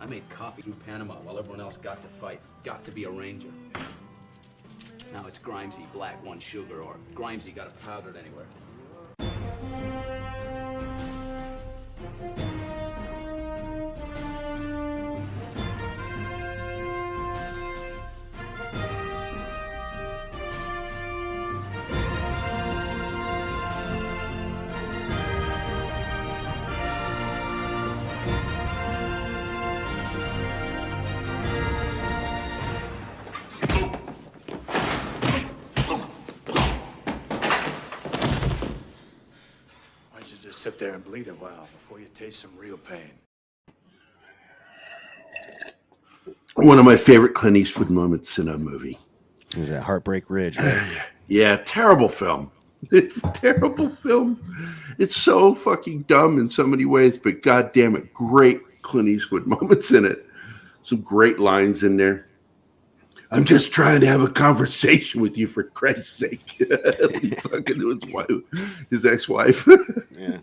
I made coffee through Panama while everyone else got to fight. Got to be a ranger. Now it's Grimesy black one sugar, or Grimesy got it powdered anywhere. Just sit there and bleed a while before you taste some real pain. One of my favorite Clint Eastwood moments in a movie. Is that Heartbreak Ridge, right? Yeah, terrible film. It's a terrible film. It's so fucking dumb in so many ways, but god damn it, great Clint Eastwood moments in it. Some great lines in there. I'm just trying to have a conversation with you, for Christ's sake. He's talking to his wife, his ex-wife. Yeah.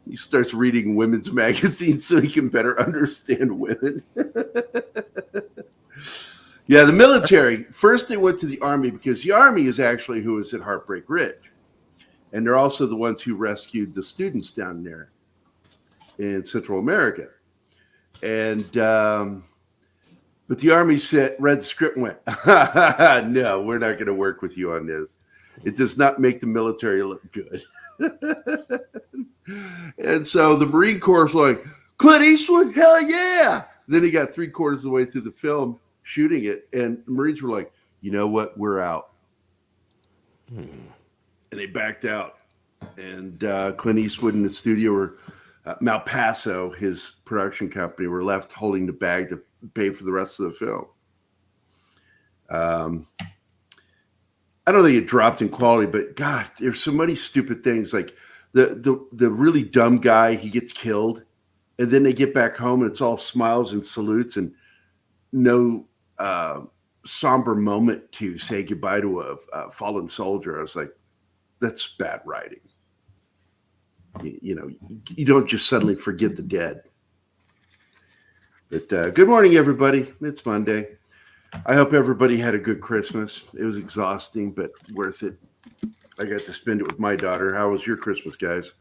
He starts reading women's magazines so he can better understand women. Yeah, the military. First, they went to the Army because the Army is actually who was at Heartbreak Ridge. And they're also the ones who rescued the students down there in Central America. And but the Army read the script and went, no, we're not going to work with you on this. It does not make the military look good. And so the Marine Corps was like, Clint Eastwood, hell yeah. Then he got 3/4 of the way through the film shooting it. And the Marines were like, you know what? We're out. And they backed out. And Clint Eastwood and the studio were, Malpaso, his production company, were left holding the bag to pay for the rest of the film. I don't think it dropped in quality, but God, there's so many stupid things. Like the really dumb guy, he gets killed, and then they get back home and it's all smiles and salutes and no somber moment to say goodbye to a fallen soldier. I was like, that's bad writing. You know, you don't just suddenly forget the dead. But good morning, everybody. It's Monday. I hope everybody had a good Christmas. It was exhausting, but worth it. I got to spend it with my daughter. How was your Christmas, guys?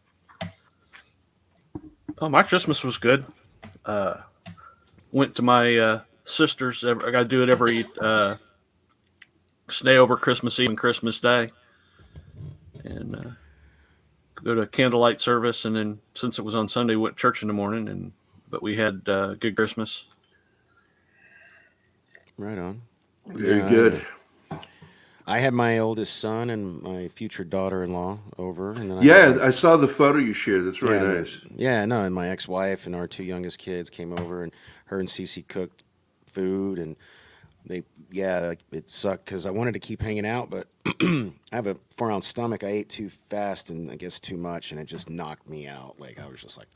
Oh, my Christmas was good. Went to my sister's. I got to do it every stay over Christmas Eve and Christmas Day, and go to a candlelight service. And then since it was on Sunday, went to church in the morning. But we had good Christmas. Right on. Very good. I had my oldest son and my future daughter-in-law over. And then I saw the photo you shared. That's really nice. Yeah, no, and my ex-wife and our two youngest kids came over, and her and Cece cooked food, and it sucked because I wanted to keep hanging out, but I have a 4-ounce stomach. I ate too fast and I guess too much, and it just knocked me out. Like I was just like,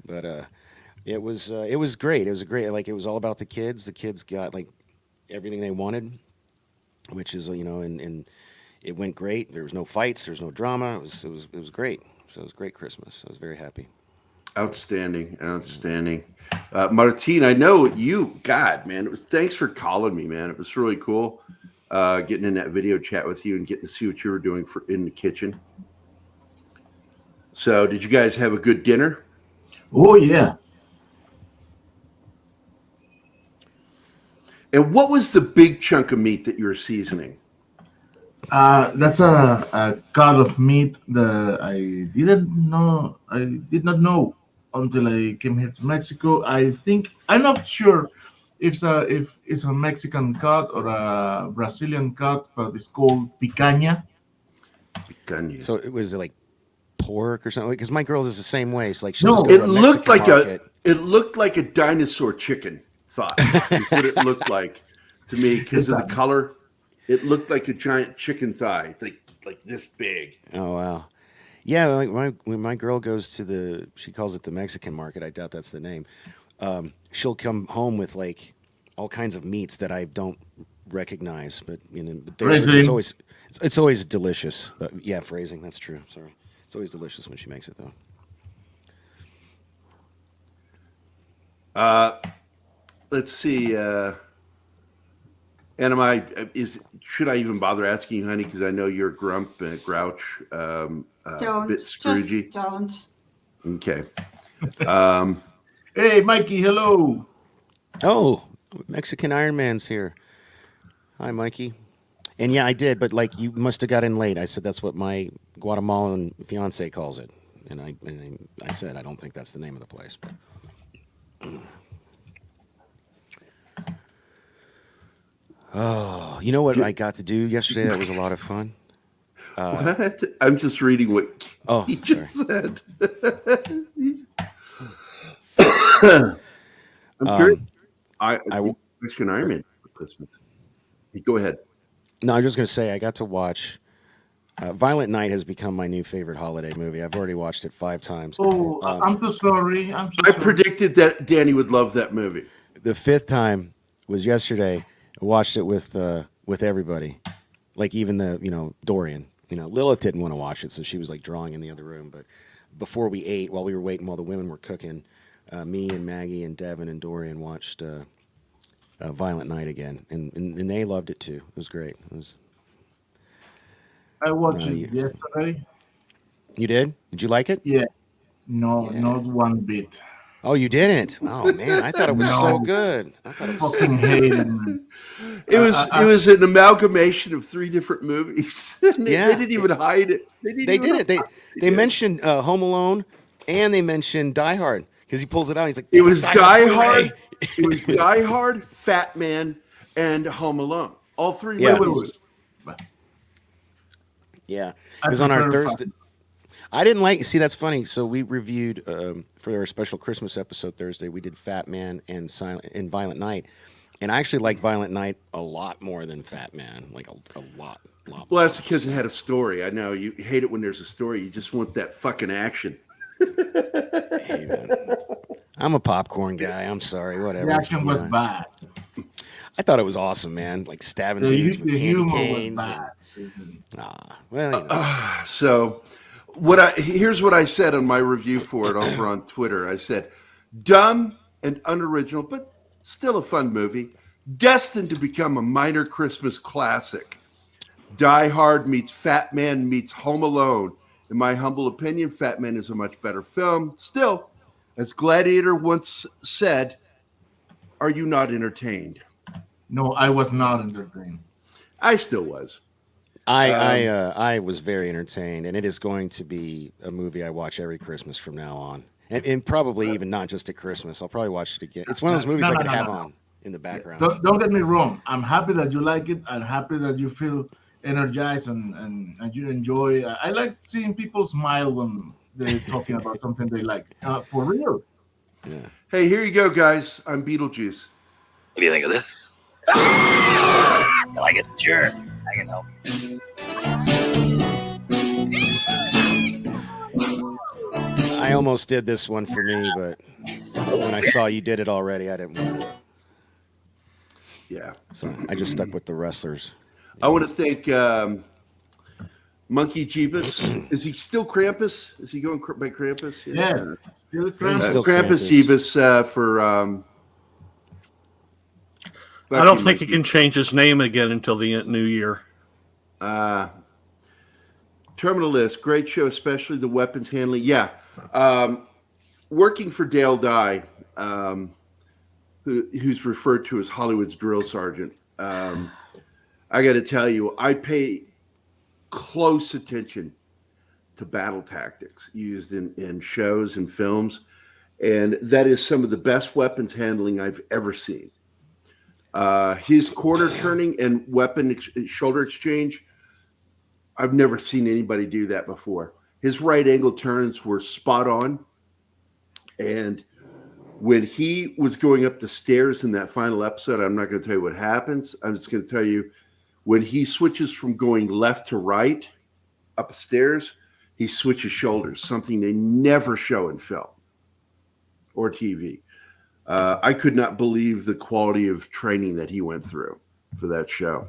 but it was great. It was it was all about the kids. The kids got like everything they wanted, which is and it went great. There was no fights. There was no drama. It was great. So it was a great Christmas. I was very happy. Outstanding. Martin, I know you. God, man, thanks for calling me, man. It was really cool getting in that video chat with you and getting to see what you were doing in the kitchen. So, did you guys have a good dinner? Oh yeah. And what was the big chunk of meat that you were seasoning? That's a cut of meat that I did not know until I came here to Mexico. I'm not sure if it's a Mexican cut or a Brazilian cut, but it's called picanha. Picanha. So it was like pork or something, because my girl is the same way. It's like it looked like a dinosaur chicken. Thought is what it looked like to me because of the color. It looked like a giant chicken thigh, like this big. Oh wow, yeah. Like when my girl goes to she calls it the Mexican market. I doubt that's the name. She'll come home with like all kinds of meats that I don't recognize, but it's always delicious. Yeah, phrasing. That's true. Sorry, it's always delicious when she makes it though. Uh, let's see. Anima, should I even bother asking you, honey? Because I know you're a grump and a grouch, Don't. bit Scroogey. Just don't. Okay. Um, Hey, Mikey, hello. Oh, Mexican Iron Man's here. Hi, Mikey. And yeah, I did, but like you must have got in late. I said that's what my Guatemalan fiance calls it, and I said I don't think that's the name of the place. But... Oh, you know what I got to do yesterday? That was a lot of fun. what? I'm just reading what Oh, he just said. I'm curious. I Mexican Iron Man for Christmas. Go ahead. No, I was just going to say I got to watch. Violent Night has become my new favorite holiday movie. I've already watched it 5 times. Oh, I'm so sorry. I'm so I sorry. predicted that Danny would love that movie. The 5th time was yesterday. I watched it with everybody, like even Dorian. Lilith didn't want to watch it, so she was like drawing in the other room. But before we ate, while we were waiting, while the women were cooking, me and Maggie and Devin and Dorian watched Violent Night again, and they loved it too. It was great. I watched it yesterday. You did? Did you like it? Yeah. No, not one bit. Oh, you didn't? Oh man, I thought it was so No. good. I thought it was Fucking hate it, man. It was an amalgamation of 3 different movies. They didn't even hide it. They did it. They mentioned Home Alone, and they mentioned Die Hard because he pulls it out. He's like, It was Die Blu-ray." Hard. It was Die Hard, Fat Man, and Home Alone. All 3 Yeah. movies. Yeah, I it was on our prefer Thursday. I didn't like. See, that's funny. So we reviewed for our special Christmas episode Thursday. We did Fat Man and Violent Night, and I actually liked Violent Night a lot more than Fat Man, like a lot. Well, that's because it had a story. I know you hate it when there's a story. You just want that fucking action. Hey, man. I'm a popcorn guy. I'm sorry. Whatever. The action was Yeah. bad. I thought it was awesome, man. Like stabbing The dudes with candy humor was canes. bad. So, here's what I said on my review for it over on Twitter. I said, dumb and unoriginal, but still a fun movie, destined to become a minor Christmas classic. Die Hard meets Fat Man meets Home Alone. In my humble opinion, Fat Man is a much better film. Still, as Gladiator once said, are you not entertained? No, I was not entertained. I still was. I was very entertained, and it is going to be a movie I watch every Christmas from now on, and probably even not just at Christmas. I'll probably watch it again. It's one of those movies I could have on in the background. Don't get me wrong. I'm happy that you like it. I'm happy that you feel energized and you enjoy. I like seeing people smile when they're talking about something they like. For real. Yeah. Hey, here you go, guys. I'm Beetlejuice. What do you think of this? I like it. Sure, I can help. I almost did this one for me, but when I saw you did it already, I didn't want it. Yeah. So I just stuck with the wrestlers. I want to thank Monkey Jeebus. Is he still Krampus? Is he going by Krampus? Yeah. Still He's still Krampus Jeebus for. I don't think he can change his name again until the new year. Terminal List, great show, especially the weapons handling. Yeah. Working for Dale Dye, who's referred to as Hollywood's drill sergeant. I got to tell you, I pay close attention to battle tactics used in shows and films, and that is some of the best weapons handling I've ever seen. His corner turning and weapon shoulder exchange, I've never seen anybody do that before. His right angle turns were spot on, and when he was going up the stairs in that final episode, I'm not going to tell you what happens. I'm just going to tell you when he switches from going left to right up the stairs, he switches shoulders, something they never show in film or TV. I could not believe the quality of training that he went through for that show.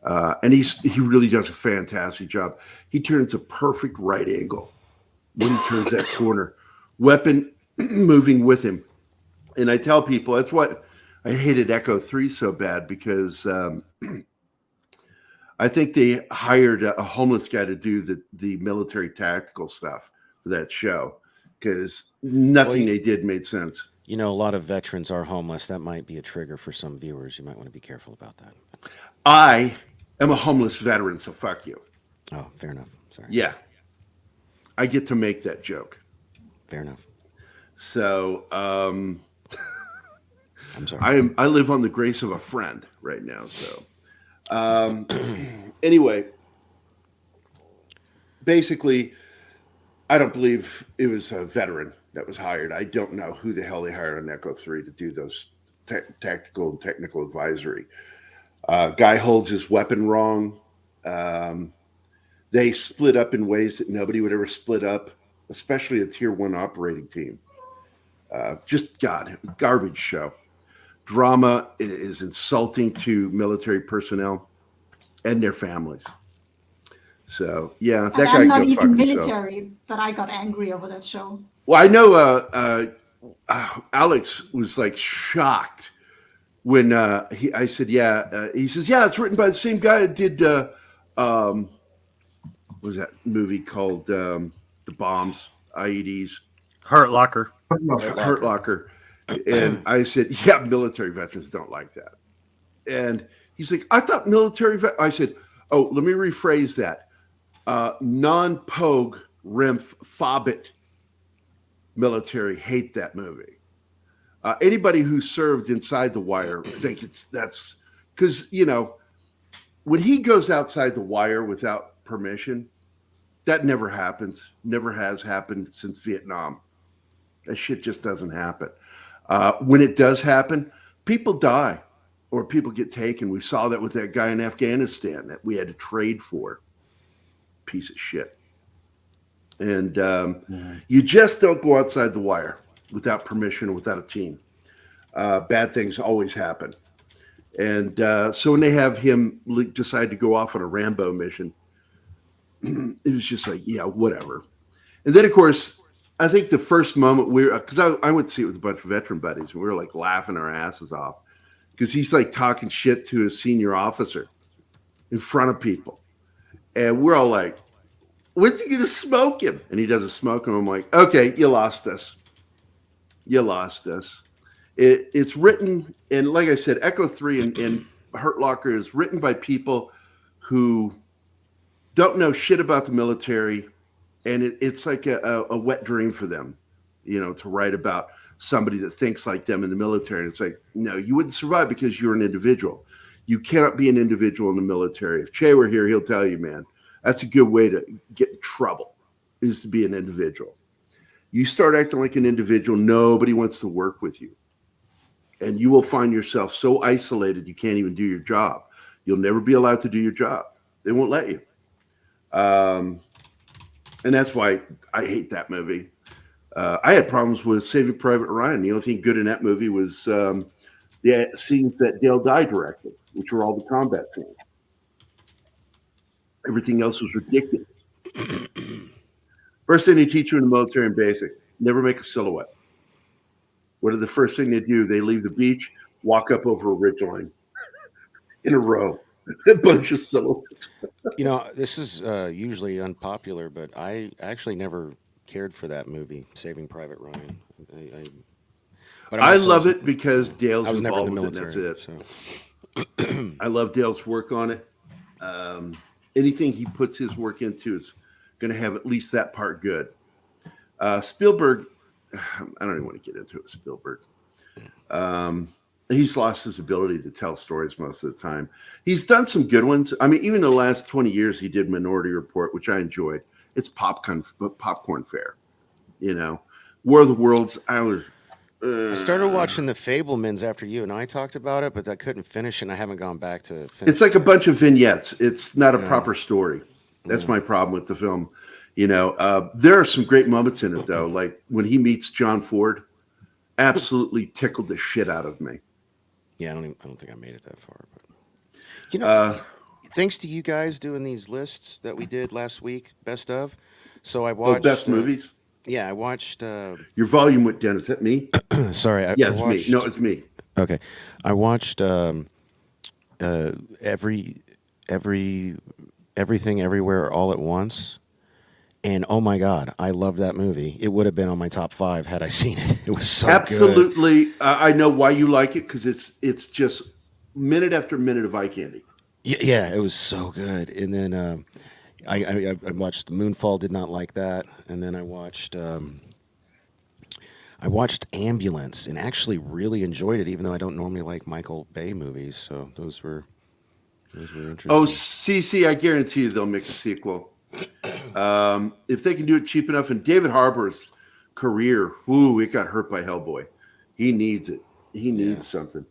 And he really does a fantastic job. He turns a perfect right angle when he turns that corner. Weapon moving with him. And I tell people that's what I hated Echo 3 so bad, because I think they hired a homeless guy to do the military tactical stuff for that show, because nothing they did made sense. You know, a lot of veterans are homeless. That might be a trigger for some viewers. You might want to be careful about that. I am a homeless veteran, so fuck you. Oh, fair enough. Sorry. Yeah. I get to make that joke. Fair enough. So I'm sorry. I live on the grace of a friend right now. So anyway, basically, I don't believe it was a veteran that was hired. I don't know who the hell they hired on Echo 3 to do those tactical and technical advisory. Guy holds his weapon wrong. They split up in ways that nobody would ever split up, especially a tier 1 operating team. Just garbage show. Drama is insulting to military personnel and their families. So yeah, that And guy I'm not go fuck even himself. military, but I got angry over that show. Well, I know Alex was like shocked when I said, yeah. He says, yeah, it's written by the same guy that did what was that movie called? The bombs, IEDs, Hurt Locker. Hurt Locker. And I said, yeah, military veterans don't like that. And he's like, I thought military I said, oh, let me rephrase that. Non-POG, RIMF, FOBIT military hate that movie. Anybody who served inside the wire think that's because, you know, when he goes outside the wire without permission, that never happens. Never has happened since Vietnam. That shit just doesn't happen. When it does happen, people die or people get taken. We saw that with that guy in Afghanistan that we had to trade for. Piece of shit. And you just don't go outside the wire without permission or without a team. Bad things always happen. And so when they have him decide to go off on a Rambo mission, it was just like, yeah, whatever. And then, of course, I think the first moment because I went to see it with a bunch of veteran buddies, and we were like laughing our asses off because he's like talking shit to a senior officer in front of people. And we're all like, when's he going to smoke him? And he doesn't smoke him. I'm like, okay, you lost us. You lost us. It's written, and like I said, Echo 3 and Hurt Locker is written by people who don't know shit about the military. And it's like a wet dream for them, you know, to write about somebody that thinks like them in the military. And it's like, no, you wouldn't survive because you're an individual. You cannot be an individual in the military. If Che were here, he'll tell you, man, that's a good way to get in trouble, is to be an individual. You start acting like an individual, nobody wants to work with you. And you will find yourself so isolated you can't even do your job. You'll never be allowed to do your job. They won't let you. And that's why I hate that movie. I had problems with Saving Private Ryan. The only thing good in that movie was the scenes that Dale Dye directed, which were all the combat scenes. Everything else was ridiculous. First thing they teach you in the military and basic, never make a silhouette. What are the first thing they do? They leave the beach, walk up over a ridgeline in a row. A bunch of silhouettes. You know, this is usually unpopular, but I actually never cared for that movie, Saving Private Ryan. I love it because Dale's I was never in involved the with military. it. That's it. I love Dale's work on it. Anything he puts his work into is going to have at least that part good. Spielberg, I don't even want to get into it with Spielberg. He's lost his ability to tell stories most of the time. He's done some good ones. I mean, even the last 20 years, he did Minority Report, which I enjoyed. It's popcorn fare, you know. War of the Worlds, I started watching The Fablemans after you and I talked about it, but I couldn't finish, and I haven't gone back to finish. It's like a bunch of vignettes. It's not a proper story. That's my problem with the film. You know, there are some great moments in it, though, like when he meets John Ford. Absolutely tickled the shit out of me. Yeah, I don't think I made it that far. But you know, thanks to you guys doing these lists that we did last week, best of. So I watched best movies. Yeah, I watched. Your volume went down. Is that me? Sorry, I Yeah, it's watched. me. No, it's me. Okay, I watched every everything everywhere all at once, and oh my god, I love that movie. It would have been on my top 5 had I seen it. It was so good. Absolutely. I know why you like it, because it's just minute after minute of eye candy. Yeah, it was so good. And then I watched Moonfall. Did not like that. And then I watched Ambulance and actually really enjoyed it, even though I don't normally like Michael Bay movies. So those were interesting. Oh, CC, I guarantee you they'll make a sequel. If they can do it cheap enough. And David Harbour's career, it got hurt by Hellboy. He needs it. He needs something.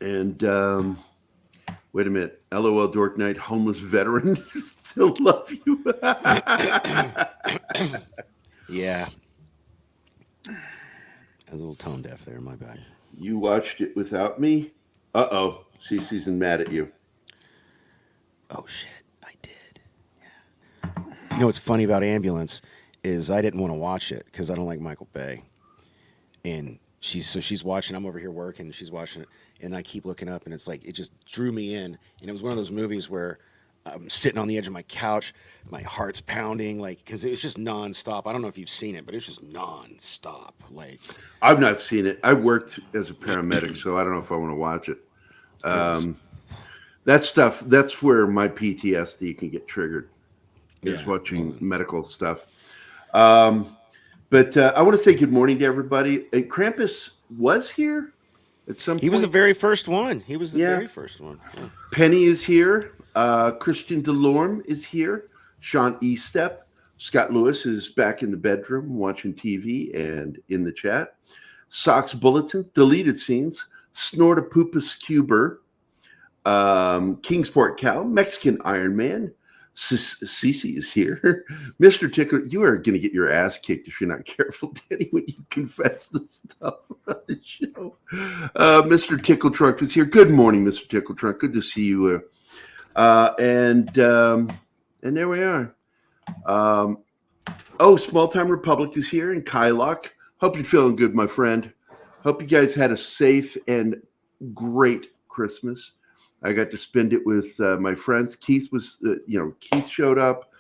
And wait a minute. LOL Dork Knight, homeless veteran. Still love you. Yeah. I was a little tone deaf there, my bad. You watched it without me? Uh-oh. CC's mad at you. Oh, shit. I did. Yeah. You know what's funny about Ambulance is I didn't want to watch it because I don't like Michael Bay. And she's watching. I'm over here working, and she's watching it. And I keep looking up, and it's like it just drew me in. And it was one of those movies where I'm sitting on the edge of my couch, my heart's pounding, like, because it was just nonstop. I don't know if you've seen it, but it's just nonstop. Like, I've not seen it. I worked as a paramedic, so I don't know if I want to watch it. That stuff, that's where my PTSD can get triggered, is watching medical stuff. But I want to say good morning to everybody. And Krampus was here at some point. he was the very first one. He was the very first one. Yeah. Penny is here. Christian Delorme is here. Sean Estep. Scott Lewis is back in the bedroom watching TV and in the chat. Socks Bulletins, deleted scenes. Snortapoopas Cuber. Kingsport Cow. Mexican Iron Man. Cece is here. Mr. Tickler, you are going to get your ass kicked if you're not careful, Danny, when you confess the stuff on the show. Mr. Tickle Trunk is here. Good morning, Mr. Tickle Trunk. Good to see you. And there we are. Small Time Republic is here, and Kylock. Hope you're feeling good, my friend. Hope you guys had a safe and great Christmas. I got to spend it with my friends. Keith was, Keith showed up.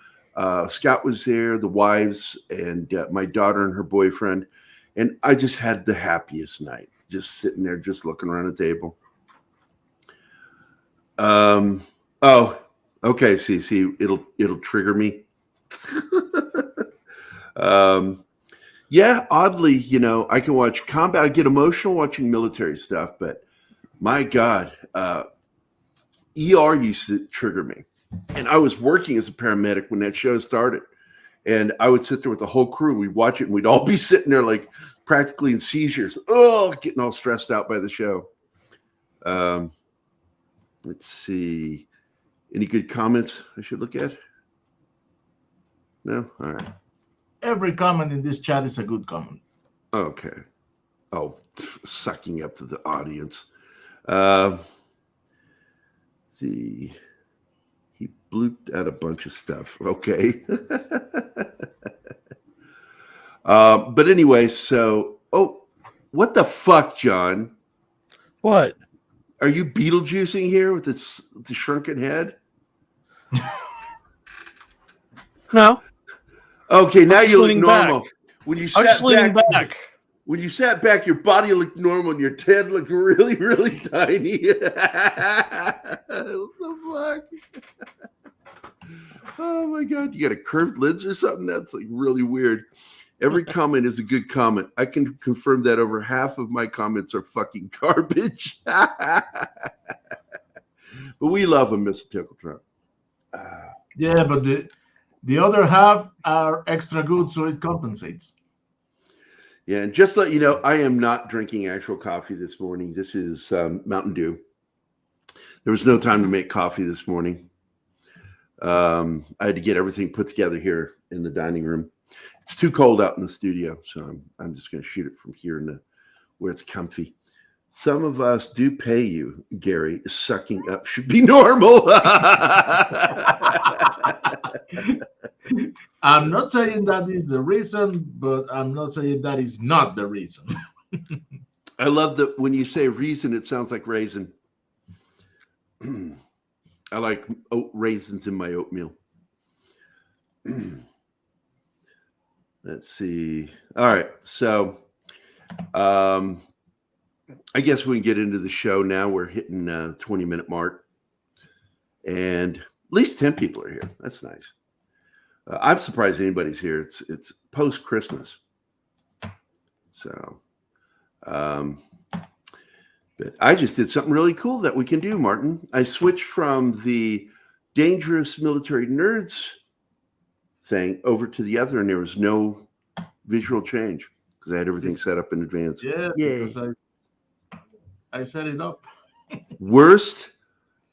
Scott was there, the wives, and my daughter and her boyfriend. And I just had the happiest night, just sitting there, just looking around the table. Okay, see, it'll trigger me. Oddly, I can watch combat. I get emotional watching military stuff, but my God, ER used to trigger me. And I was working as a paramedic when that show started. And I would sit there with the whole crew. We'd watch it, and we'd all be sitting there like practically in seizures. Getting all stressed out by the show. Let's see. Any good comments I should look at? No? All right. Every comment in this chat is a good comment. Okay. Sucking up to the audience. He blooped out a bunch of stuff. Okay. But anyway, so, what the fuck, John? What? Are you Beetlejuicing here with the shrunken head? No. Okay, now you look normal. Back. When you I'm just leaning back. When you sat back, your body looked normal and your head looked really, really tiny. What the fuck? Oh my God. You got a curved lids or something? That's like really weird. Every comment is a good comment. I can confirm that over half of my comments are fucking garbage. But we love him, Mr. Tickle Trump. Yeah, but the other half are extra good, so it compensates. Yeah, and just to let you know, I am not drinking actual coffee this morning. This is Mountain Dew. There was no time to make coffee this morning. I had to get everything put together here in the dining room. It's too cold out in the studio, so I'm just going to shoot it from here where it's comfy. Some of us do pay you, Gary. Sucking up should be normal. I'm not saying that is the reason, but I'm not saying that is not the reason. I love that when you say reason, it sounds like raisin. I like raisins in my oatmeal. Let's see. All right. So I guess we can get into the show now. We're hitting the 20-minute mark. And at least 10 people are here. That's nice. I'm surprised anybody's here. It's post-Christmas. So but I just did something really cool that we can do, Martin. I switched from the Dangerous Military Nerds thing over to the other, and there was no visual change because I had everything set up in advance. Yeah, Yay. because I set it up. Worst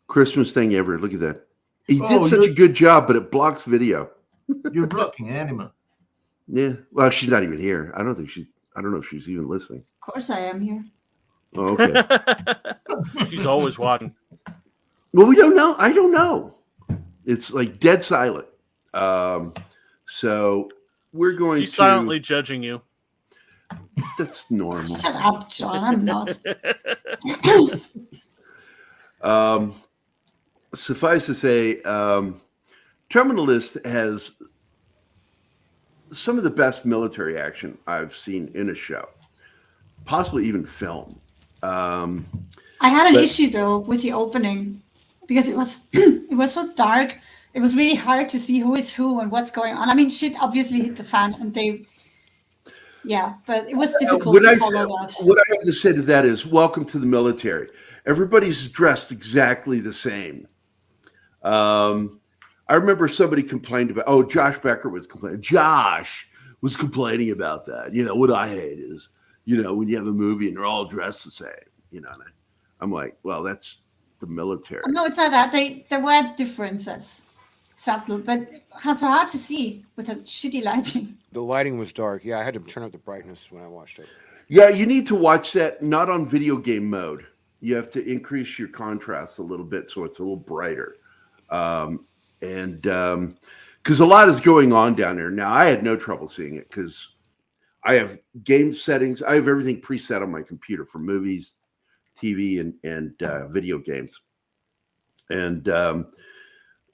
Christmas thing ever. Look at that. He did such a good job, but it blocks video. You're blocking Anima. Yeah. Well, she's not even here. I don't know if she's even listening. Of course I am here. Oh, okay. She's always watching. Well, we don't know. I don't know. It's like dead silent. So we're going She's to silently judging you. That's normal. Shut up, John. I'm not. Suffice to say, Terminalist has some of the best military action I've seen in a show, possibly even film. I had an issue though with the opening because it was it was so dark. It was really hard to see who is who and what's going on. I mean, shit obviously hit the fan, and but it was difficult to follow that. What I have to say to that is, welcome to the military. Everybody's dressed exactly the same. I remember somebody complained about. Josh Becker was complaining. Josh was complaining about that. What I hate is, when you have a movie and they're all dressed the same. And I'm like, well, that's the military. No, it's not that. There were differences, subtle, but it's hard to see with that shitty lighting. The lighting was dark. Yeah, I had to turn up the brightness when I watched it. Yeah, you need to watch that not on video game mode. You have to increase your contrast a little bit so it's a little brighter. And because a lot is going on down there. Now, I had no trouble seeing it because I have game settings. I have everything preset on my computer for movies, TV, and video games. And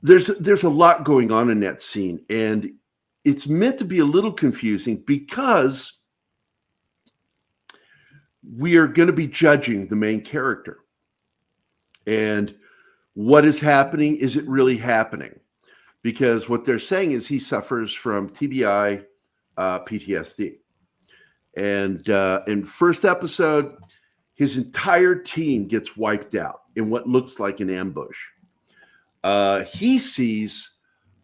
there's a lot going on in that scene. And it's meant to be a little confusing because we are going to be judging the main character. And what is happening? Is it really happening? Because what they're saying is he suffers from TBI, PTSD. And in first episode, his entire team gets wiped out in what looks like an ambush. He sees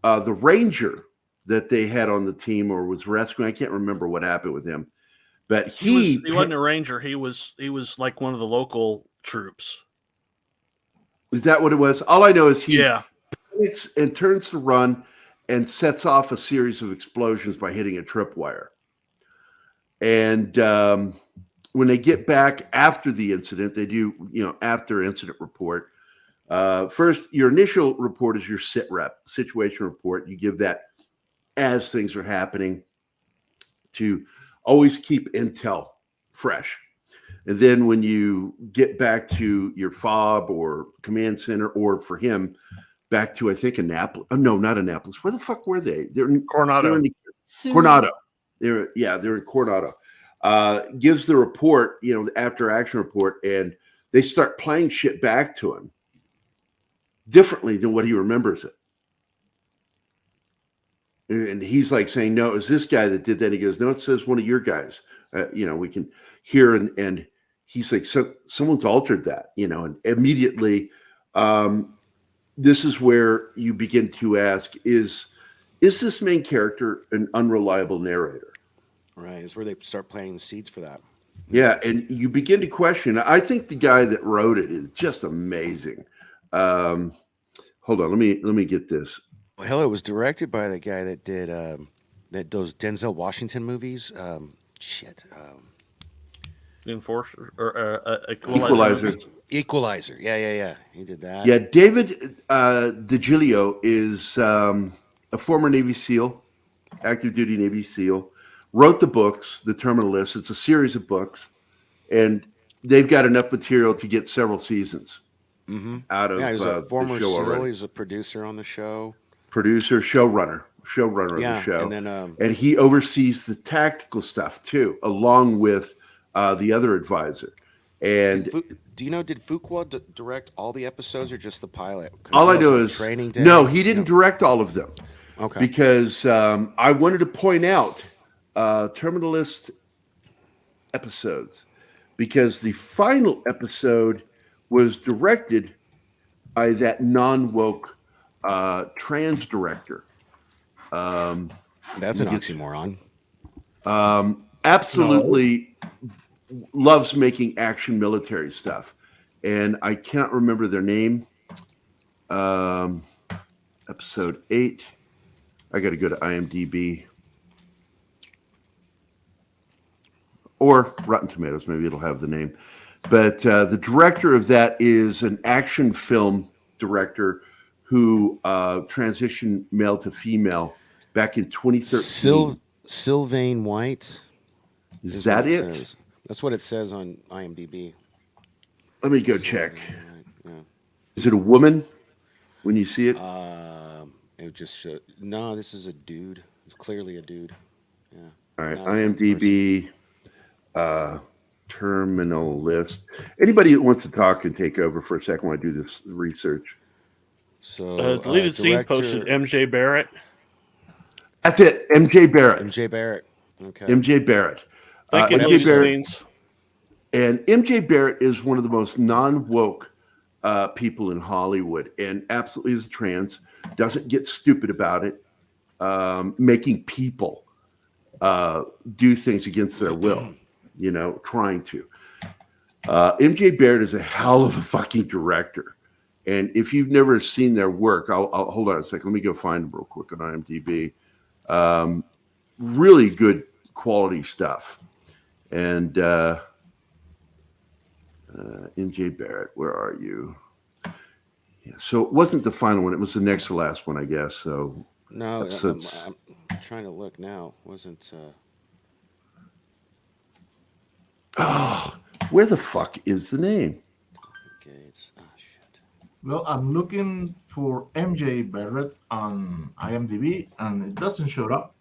the ranger that they had on the team or was rescuing. I can't remember what happened with him. But he wasn't a ranger. He was like one of the local troops. Is that what it was? All I know is he panics and turns to run and sets off a series of explosions by hitting a tripwire. And when they get back after the incident, they do, after incident report. First, your initial report is your situation report. You give that as things are happening to always keep intel fresh. And then when you get back to your FOB or command center, or for him, back to, I think, Annapolis. Oh, no, not Annapolis. Where the fuck were they? They're in Coronado. Coronado. They're in Coronado. Gives the report, the after action report, and they start playing shit back to him differently than what he remembers it. And he's like saying, no, it was this guy that did that. He goes, no, it says one of your guys. We can hear, and he's like, so someone's altered that, and immediately this is where you begin to ask, is this main character an unreliable narrator? Right. It's where they start planting the seeds for that. Yeah. And you begin to question. I think the guy that wrote it is just amazing. Hold on. Let me get this. Well, hell, it was directed by the guy that did those Denzel Washington movies. The Enforcer or Equalizer. Equalizer. Yeah. He did that. Yeah. David DiGilio is a former Navy SEAL. active duty Navy SEAL, wrote the books, The Terminal List. It's a series of books, and they've got enough material to get several seasons out of he's a former the show SEAL. already. He's a producer on the show. Producer, showrunner of the show. And then and he oversees the tactical stuff too, along with the other advisor. And do you know, did Fuqua direct all the episodes or just the pilot? all I know is Training Day? No, he didn't direct all of them. Okay. Because I wanted to point out Terminalist episodes, because the final episode was directed by that non-woke trans director. That's an oxymoron. Absolutely loves making action military stuff. And I can't remember their name. Episode 8. I got to go to IMDb. Or Rotten Tomatoes, maybe it'll have the name. But the director of that is an action film director who transitioned male to female back in 2013. Sylvain White. Is that it? Says. That's what it says on IMDb. Let me go check. Yeah. Is it a woman when you see it? It just showed. No, this is a dude. It's clearly a dude. Yeah. All right, Not a trans IMDb terminal list. Anybody that wants to talk can take over for a second while I do this research. So Deleted scene director- posted MJ Barrett. That's it, MJ Barrett. MJ Barrett. Okay. MJ Barrett. Thank you, MJ deleted Barrett. scenes. And MJ Barrett is one of the most non-woke people in Hollywood, and absolutely is trans. Doesn't get stupid about it. Making people do things against their will. Trying to. MJ Barrett is a hell of a fucking director. And if you've never seen their work, I'll hold on a second. Let me go find them real quick on IMDb. Really good quality stuff. And MJ Barrett, where are you? Yeah, so it wasn't the final one. It was the next to last one, I guess. So No, episodes. I'm trying to look now. Wasn't Oh, where the fuck is the name? Gates? Oh shit. Well, I'm looking for MJ Barrett on IMDb, and it doesn't show up.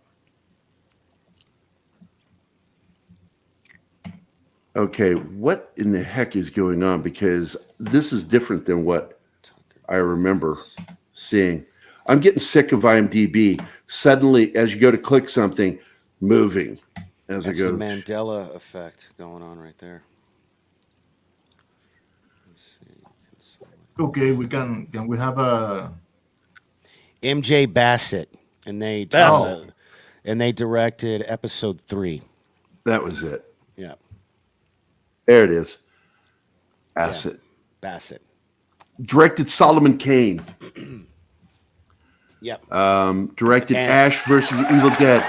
Okay, what in the heck is going on? Because this is different than what I remember seeing. I'm getting sick of IMDb. Suddenly, as you go to click something, moving as That's I the go. Mandela effect going on right there. Let's see. Okay, can we have a MJ Bassett, and they Bassett. and they directed episode 3. That was it. Yeah, There it is. Asset. Bassett. Directed Solomon Kane. Yep. Directed And- Ash versus the Evil Dead.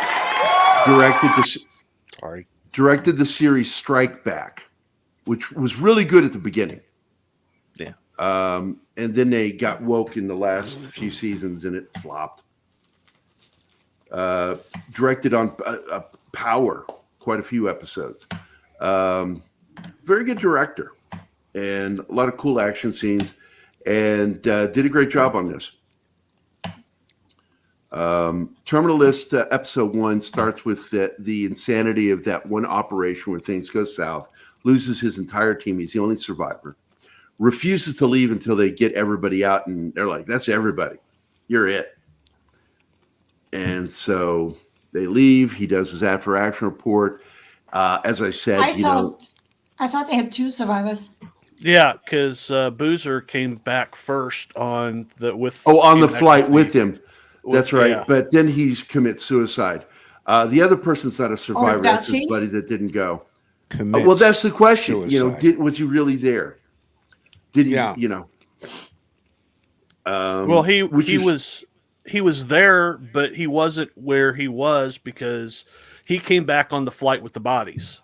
Directed the series Strike Back, which was really good at the beginning. Yeah. And then they got woke in the last few seasons, and it flopped. Directed on Power, quite a few episodes. Very good director, and a lot of cool action scenes, and did a great job on this. Terminal List episode 1 starts with the insanity of that one operation where things go south, loses his entire team. He's the only survivor, refuses to leave until they get everybody out, and they're like, that's everybody. You're it. And so they leave. He does his after action report. As I said, I thought they had 2 survivors. Yeah, because Boozer came back first on the flight with him. That's right. Yeah. But then he commits suicide. The other person's not a survivor. does That's his he? buddy that didn't go. Commits Well, that's the question. suicide. Was he really there? Did he? Yeah. Well, he which was there, but he wasn't where he was because he came back on the flight with the bodies.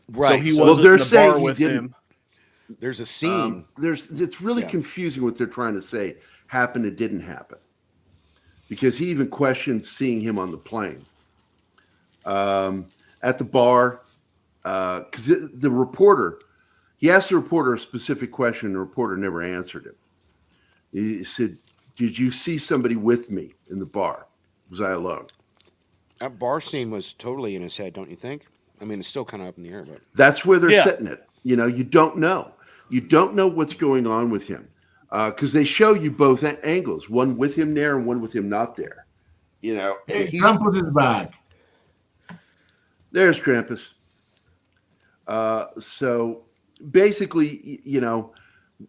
Right. So he so wasn't they're in the saying bar he with didn't- him. there's a scene. It's really Yeah. confusing what they're trying to say happened and didn't happen, because he even questioned seeing him on the plane. at the bar because the reporter, he asked the reporter a specific question, and the reporter never answered him. He said, "Did you see somebody with me in the bar? Was I alone?" That bar scene was totally in his head, don't you think? I mean, it's still kind of up in the air, but That's where they're Yeah. setting it. You know, you don't know. You don't know what's going on with him because they show you both angles, one with him there and one with him not there. You know, and Hey, Krampus is back. there's Krampus. So basically, you know,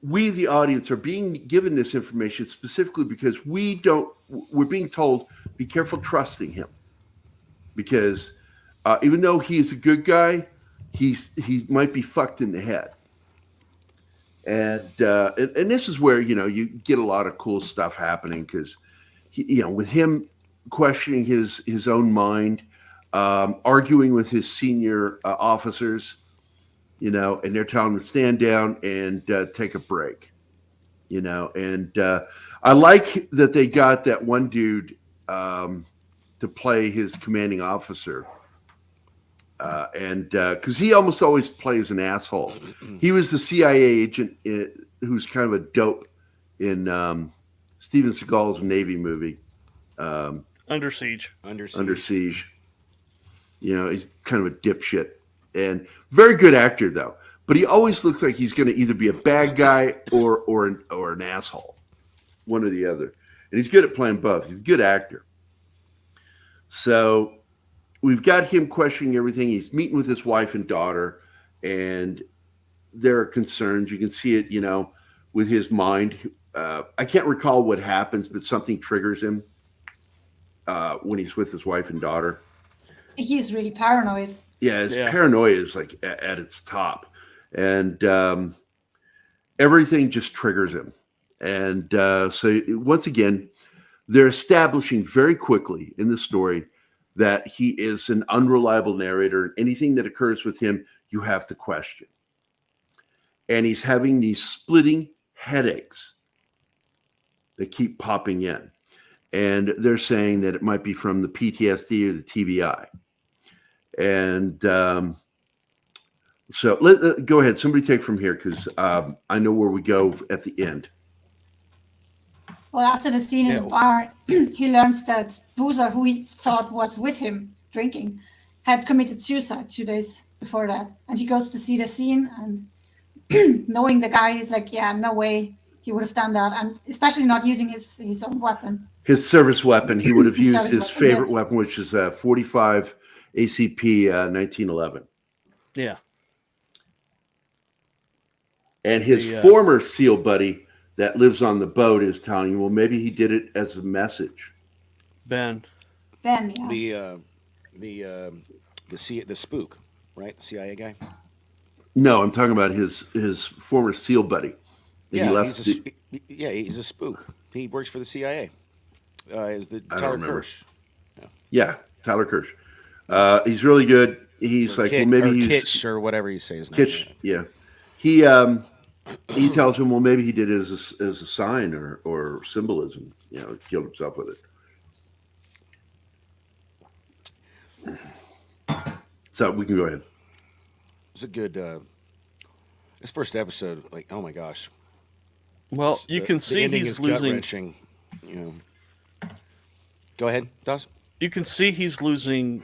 we, the audience, are being given this information specifically because we're being told, be careful trusting him. Because even though he's a good guy, he might be fucked in the head. And this is where, you know, you get a lot of cool stuff happening because, you know, with him questioning his own mind, arguing with his senior officers, you know, and they're telling him to stand down and take a break, you know. And I like that they got that one dude to play his commanding officer. And because he almost always plays an asshole. He was the CIA agent who's kind of a dope in Steven Seagal's Navy movie. Under Siege. Under Siege. You know, he's kind of a dipshit and very good actor though. But he always looks like he's going to either be a bad guy or an asshole, one or the other. And he's good at playing both. He's a good actor. So we've got him questioning everything. He's meeting with his wife and daughter, and there are concerns. You can see it, you know, with his mind. I can't recall what happens, but something triggers him when he's with his wife and daughter. He's really paranoid. Yeah, his paranoia is like at its top. And everything just triggers him. And so once again, they're establishing very quickly in the story that he is an unreliable narrator. And anything that occurs with him, you have to question. And he's having these splitting headaches that keep popping in. And they're saying that it might be from the PTSD or the TBI. And so go ahead. Somebody take from here because I know where we go at the end. Well, after the scene in the bar, he learns that Boozer, who he thought was with him drinking, had committed suicide 2 days before that. And he goes to see the scene, and knowing the guy, he's like, yeah, no way he would have done that. And especially not using his own weapon. His service weapon. He would have used his favorite yes. weapon, which is 45 ACP 1911. Yeah. And his former SEAL buddy that lives on the boat is telling you, well, maybe he did it as a message. Ben, yeah. The spook, right? The CIA guy. No, I'm talking about his former SEAL buddy. Yeah, he's a spook. He works for the CIA. Is the Tyler Kirsch? Yeah, Tyler Kirsch. He's really good. He's or like, Kit, well, maybe or he's Kitsch or whatever you say his name. Kitsch, yeah. He tells him, well, maybe he did it as a sign or symbolism. You know, killed himself with it. So we can go ahead. It's a good. This first episode, like, oh my gosh. well, you can see he's losing. Gut-wrenching, you know. Go ahead, Dawes. You can see he's losing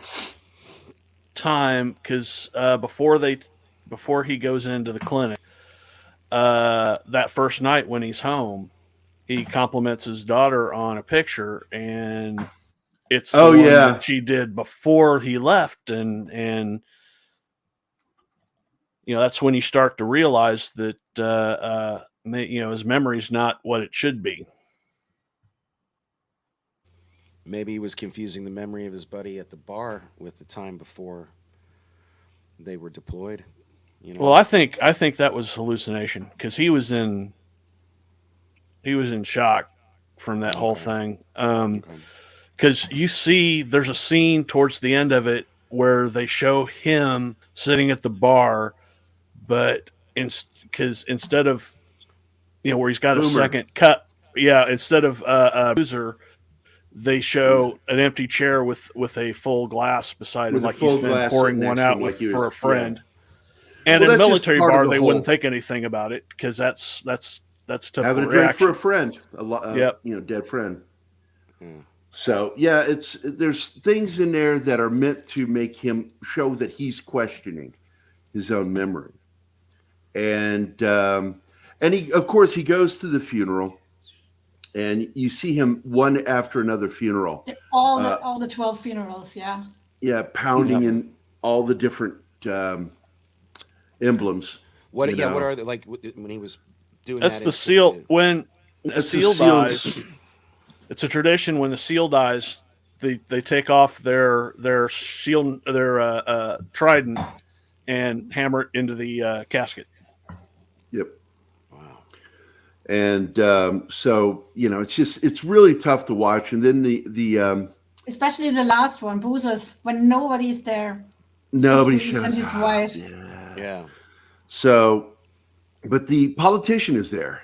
time because before he goes into the clinic, that first night when he's home, he compliments his daughter on a picture, and it's the one that she did before he left, and you know that's when you start to realize that you know his memory's not what it should be. Maybe he was confusing the memory of his buddy at the bar with the time before they were deployed. You know? Well, I think that was hallucination because he was in shock from that whole thing. Because you see, there's a scene towards the end of it where they show him sitting at the bar, but because instead of, you know, where he's got a second cut, instead of Boozer, they show an empty chair with a full glass beside With him, a like full he's been glass pouring sitting one next to out him, like he for was- a friend. yeah. And Well, in a that's just military part of bar, the they whole- wouldn't think anything about it because that's typical Having a drink reaction. for a friend, Yep. dead friend. So yeah, there's things in there that are meant to make him show that he's questioning his own memory, and he, of course, he goes to the funeral, and you see him one after another funeral. All the 12 funerals, yeah. Yeah, pounding in all the different emblems. What? you Yeah. know. What are they like when he was doing? That's that the in seal. 62? When a That's the seal seals. dies, it's a tradition. When the seal dies, they take off their shield, their trident, and hammer it into the casket. Yep. Wow. And so it's really tough to watch. And then the Especially the last one, Boozers, when nobody's there. nobody Just Reese and shows his up. wife. Yeah. So, but the politician is there.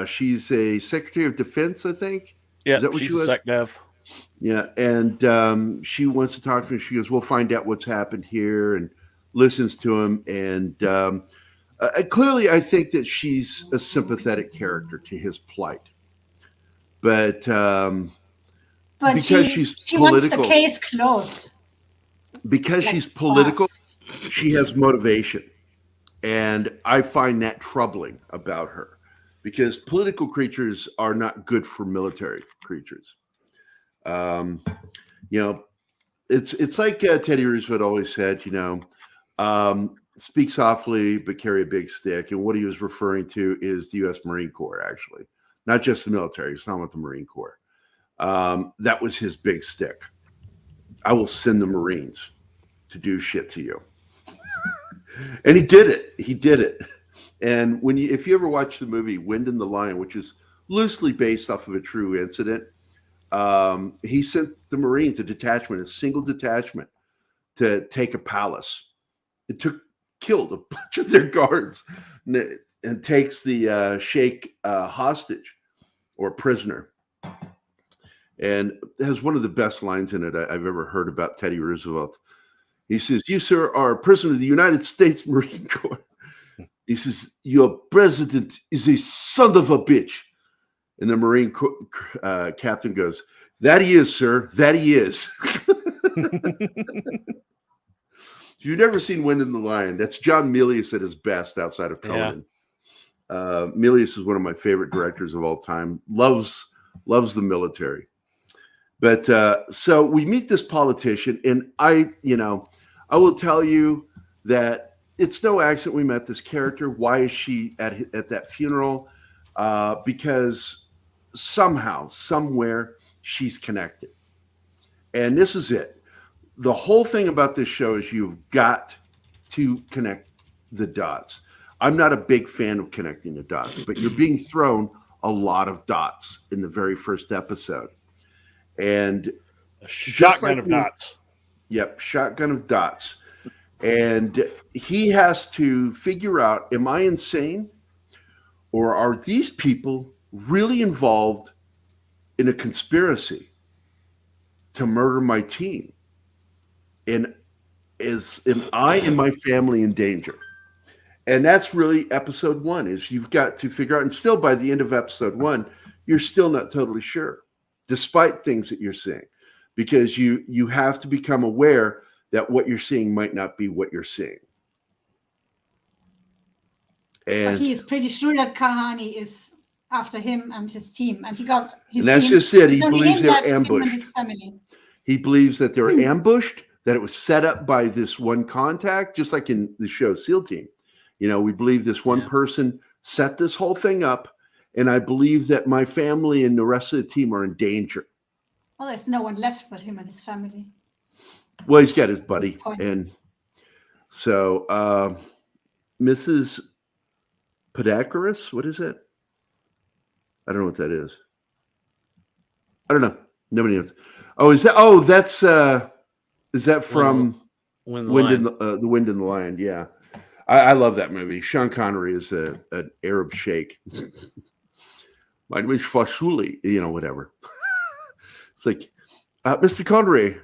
She's a Secretary of Defense, I think. Yeah, Is that what she's she a was? sec dev. Yeah, and she wants to talk to him. She goes, "We'll find out what's happened here," and listens to him. And clearly, I think that she's a sympathetic character to his plight. But But because she she's wants the political. case closed. Because like she's political, fast. she has motivation. And I find that troubling about her, because political creatures are not good for military creatures. It's like Teddy Roosevelt always said, speak softly but carry a big stick. And what he was referring to is the U.S. Marine Corps, actually, not just the military. It's not with the Marine Corps. That was his big stick. I will send the Marines to do shit to you. And he did it. He did it. And if you ever watch the movie Wind in the Lion, which is loosely based off of a true incident, he sent the Marines a single detachment, to take a palace. It killed a bunch of their guards and takes the sheikh hostage or prisoner. And it has one of the best lines in it I've ever heard about Teddy Roosevelt. He says, "You, sir, are a prisoner of the United States Marine Corps." He says, "Your president is a son of a bitch." And the Marine captain goes, "That he is, sir. That he is." If you've never seen Wind in the Lion, that's John Milius at his best outside of Conan. Milius is one of my favorite directors of all time. Loves the military. But so we meet this politician, and I will tell you that it's no accident we met this character. Why is she at that funeral? Because somehow, somewhere, she's connected. And this is it. The whole thing about this show is you've got to connect the dots. I'm not a big fan of connecting the dots, but you're being thrown a lot of dots in the very first episode. And a shotgun of dots. Yep, shotgun of dots. And he has to figure out, am I insane? Or are these people really involved in a conspiracy to murder my team? And am I and my family in danger? And that's really episode 1, is you've got to figure out, and still by the end of episode 1, you're still not totally sure, despite things that you're seeing, because you have to become aware that what you're seeing might not be what you're seeing. And But he is pretty sure that Kahani is after him and his team, and he got his and that's team. just it. He So believes he left they're him and ambushed. his family. He believes that they're ambushed, that it was set up by this one contact, just like in the show SEAL Team. We believe this one person set this whole thing up, and I believe that my family and the rest of the team are in danger. Well, there's no one left but him and his family. Well, he's got his buddy. That's the point. And so Mrs. Podakaris, what is it? I don't know what that is. I don't know. Nobody knows. Is that from Wind in the Wind in the Lion? Yeah. I love that movie. Sean Connery is an Arab sheikh. My name is Fashuli, whatever. It's like, Mr. Connery,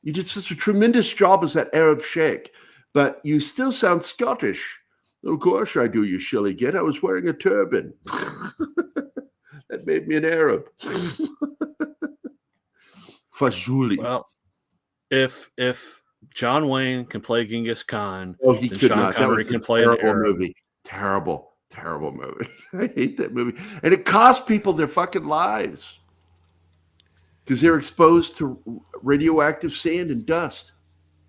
you did such a tremendous job as that Arab sheikh, but you still sound Scottish. Of course I do, you shilly git. I was wearing a turban. That made me an Arab. Fazuli. Well, if John Wayne can play Genghis Khan, Oh, he then could Sean not. That Connery was a can play an terrible Arab. movie. Terrible, terrible movie. I hate that movie. And it cost people their fucking lives because they're exposed to radioactive sand and dust.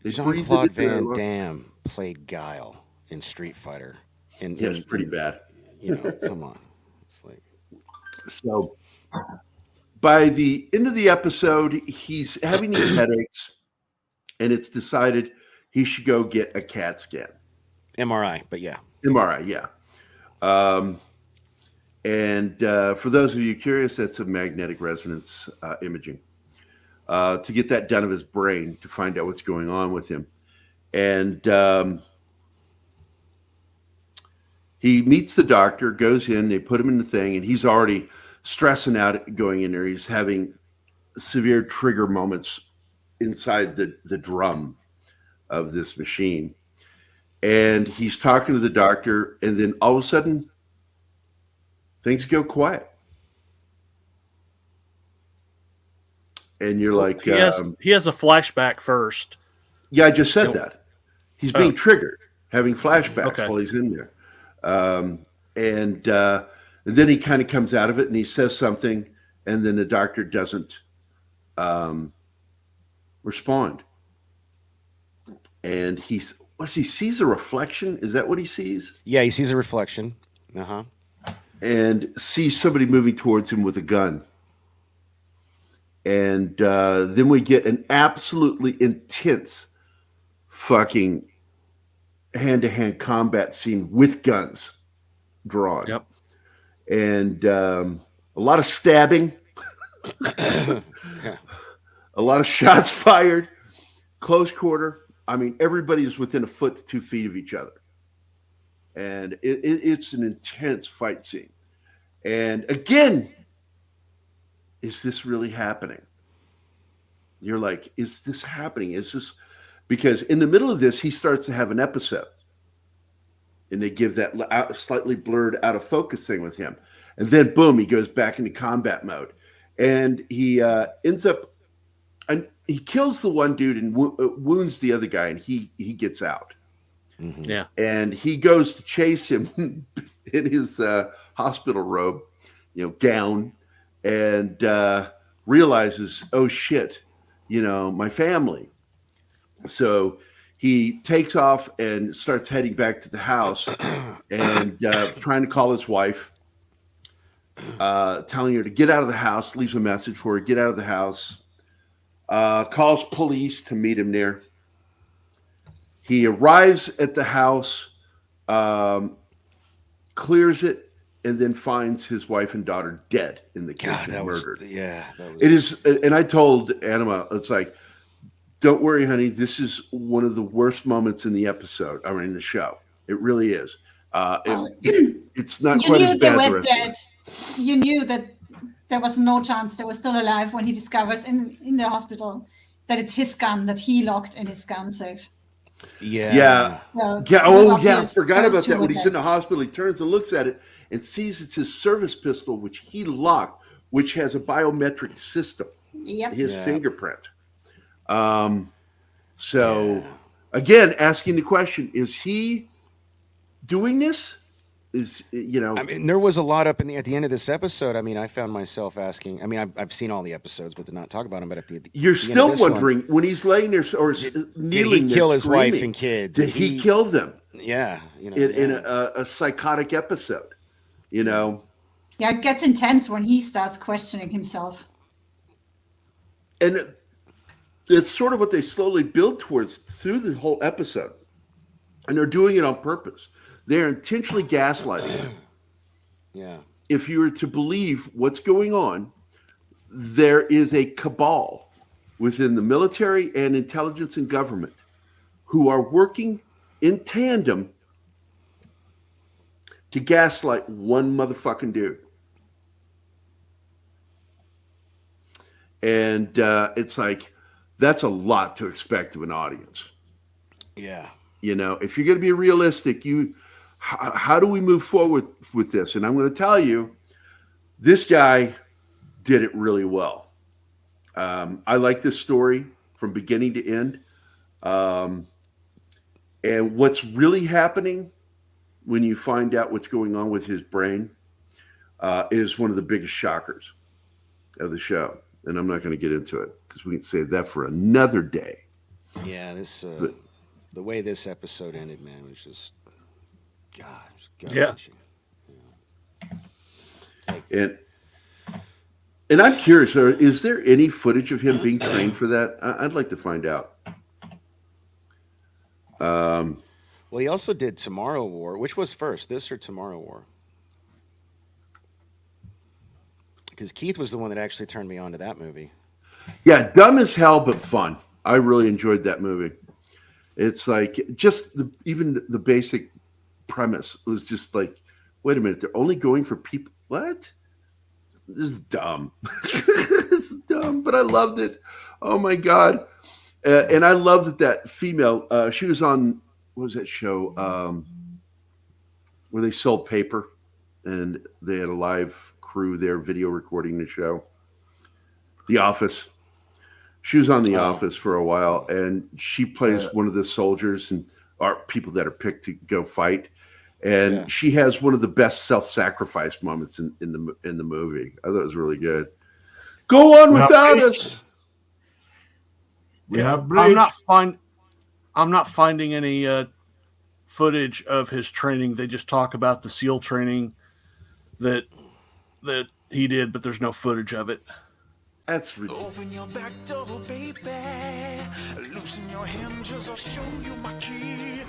They breathe Jean-Claude it into their Van lungs. Damme played Guile in Street Fighter. Yeah, it's pretty bad. You know, come on. It's like, So by the end of the episode, he's having these headaches, and it's decided he should go get a CAT scan. MRI, but yeah. MRI, yeah. And for those of you curious, that's a magnetic resonance imaging to get that done of his brain to find out what's going on with him. And he meets the doctor, goes in, they put him in the thing, and he's already stressing out going in there. He's having severe trigger moments inside the drum of this machine. And he's talking to the doctor, and then all of a sudden, things go quiet. And you're like, he has a flashback first. yeah, I just said that. He's being Oh. triggered, having flashbacks Okay. while he's in there. And then he kind of comes out of it and he says something, and then the doctor doesn't respond. And he sees a reflection. Is that what he sees? Yeah, he sees a reflection. Uh-huh. And sees somebody moving towards him with a gun. And then we get an absolutely intense fucking hand-to-hand combat scene with guns drawn. Yep. And a lot of stabbing, a lot of shots fired, close quarter. I mean, everybody is within a foot to 2 feet of each other. And it's an intense fight scene. And again, is this really happening? You're like, is this happening? Is this... Because in the middle of this, he starts to have an episode. And they give that slightly blurred out of focus thing with him. And then, boom, he goes back into combat mode. And he ends up... And he kills the one dude and wounds the other guy, and he gets out. Mm-hmm. Yeah. And he goes to chase him in his hospital robe, gown, and realizes, oh, shit, my family. So he takes off and starts heading back to the house and trying to call his wife, telling her to get out of the house, leaves a message for her, get out of the house, calls police to meet him there. He arrives at the house, clears it, and then finds his wife and daughter dead in the kitchen, murdered. It is, and I told Anima, it's like, don't worry, honey. This is one of the worst moments in the episode. I mean, in the show. It really is. It's not You quite knew as they bad. The were rest of dead. it. You knew that there was no chance they were still alive when he discovers in the hospital that it's his gun that he locked in his gun safe. Yeah. So Yeah. it was Oh, yeah. I obvious forgot those about two that. were When he's dead. in the hospital, he turns and looks at it and sees it's his service pistol, which he locked, which has a biometric system. Yep. His fingerprint. So, again, asking the question: is he doing this? I mean, there was a lot up at the end of this episode. I mean, I found myself asking. I mean, I've seen all the episodes, but to not talk about them. But You're the still end of this wondering when he's laying there or kneeling did he there kill his wife screaming, and kid? Did he kill them? Yeah, in a psychotic episode, Yeah, it gets intense when he starts questioning himself. and it's sort of what they slowly build towards through the whole episode, and they're doing it on purpose. They're intentionally gaslighting him. Yeah. If you were to believe what's going on, there is a cabal within the military and intelligence and government who are working in tandem to gaslight one motherfucking dude. And it's like, that's a lot to expect of an audience. Yeah. If you're going to be realistic, how do we move forward with this? And I'm going to tell you, this guy did it really well. I like this story from beginning to end. And what's really happening when you find out what's going on with his brain is one of the biggest shockers of the show. And I'm not going to get into it because we can save that for another day. Yeah, the way this episode ended, man, was just, God, gut-wrenching. And I'm curious, is there any footage of him being trained for that? I'd like to find out. Well, he also did Tomorrow War. Which was first, this or Tomorrow War? Because Keith was the one that actually turned me on to that movie. Yeah, dumb as hell, but fun. I really enjoyed that movie. It's like just even the basic premise was just like, wait a minute, they're only going for people. What? This is dumb. This is dumb, but I loved it. Oh my God. And I love that female, she was on, what was that show? Where they sold paper and they had a live crew there video recording the show. The Office. She was on The Office for a while, and she plays one of the soldiers and are people that are picked to go fight. And she has one of the best self-sacrifice moments in the movie. I thought it was really good. Go on without us. We have I'm not finding any footage of his training. They just talk about the SEAL training that he did, but there's no footage of it. That's ridiculous. Open your back door, baby. Loosen your hinges, I'll show you my key.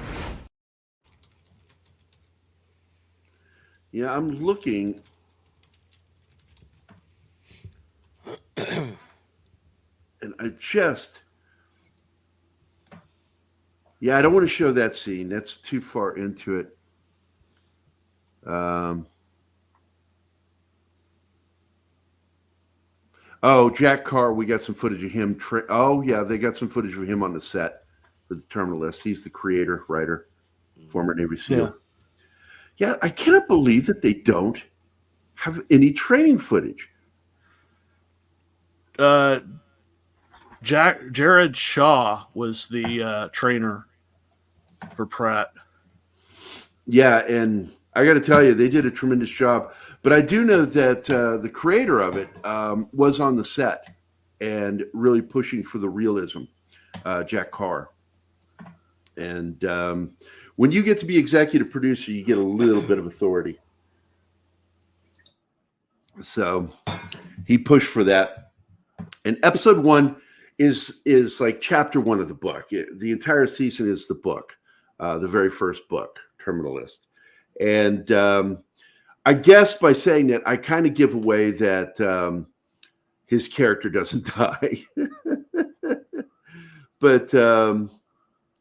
Yeah, I'm looking. And I don't want to show that scene. That's too far into it. Jack Carr, we got some footage of him. They got some footage of him on the set for the Terminalist. He's the creator, writer, former Navy SEAL. Yeah, I cannot believe that they don't have any training footage. Jared Shaw was the trainer for Pratt. Yeah, and I got to tell you, they did a tremendous job. But I do know that the creator of it was on the set and really pushing for the realism, Jack Carr. And when you get to be executive producer, you get a little bit of authority. So he pushed for that. And episode 1 is like chapter 1 of the book. The entire season is the book, the very first book, Terminalist. And I guess by saying that, I kind of give away that his character doesn't die. But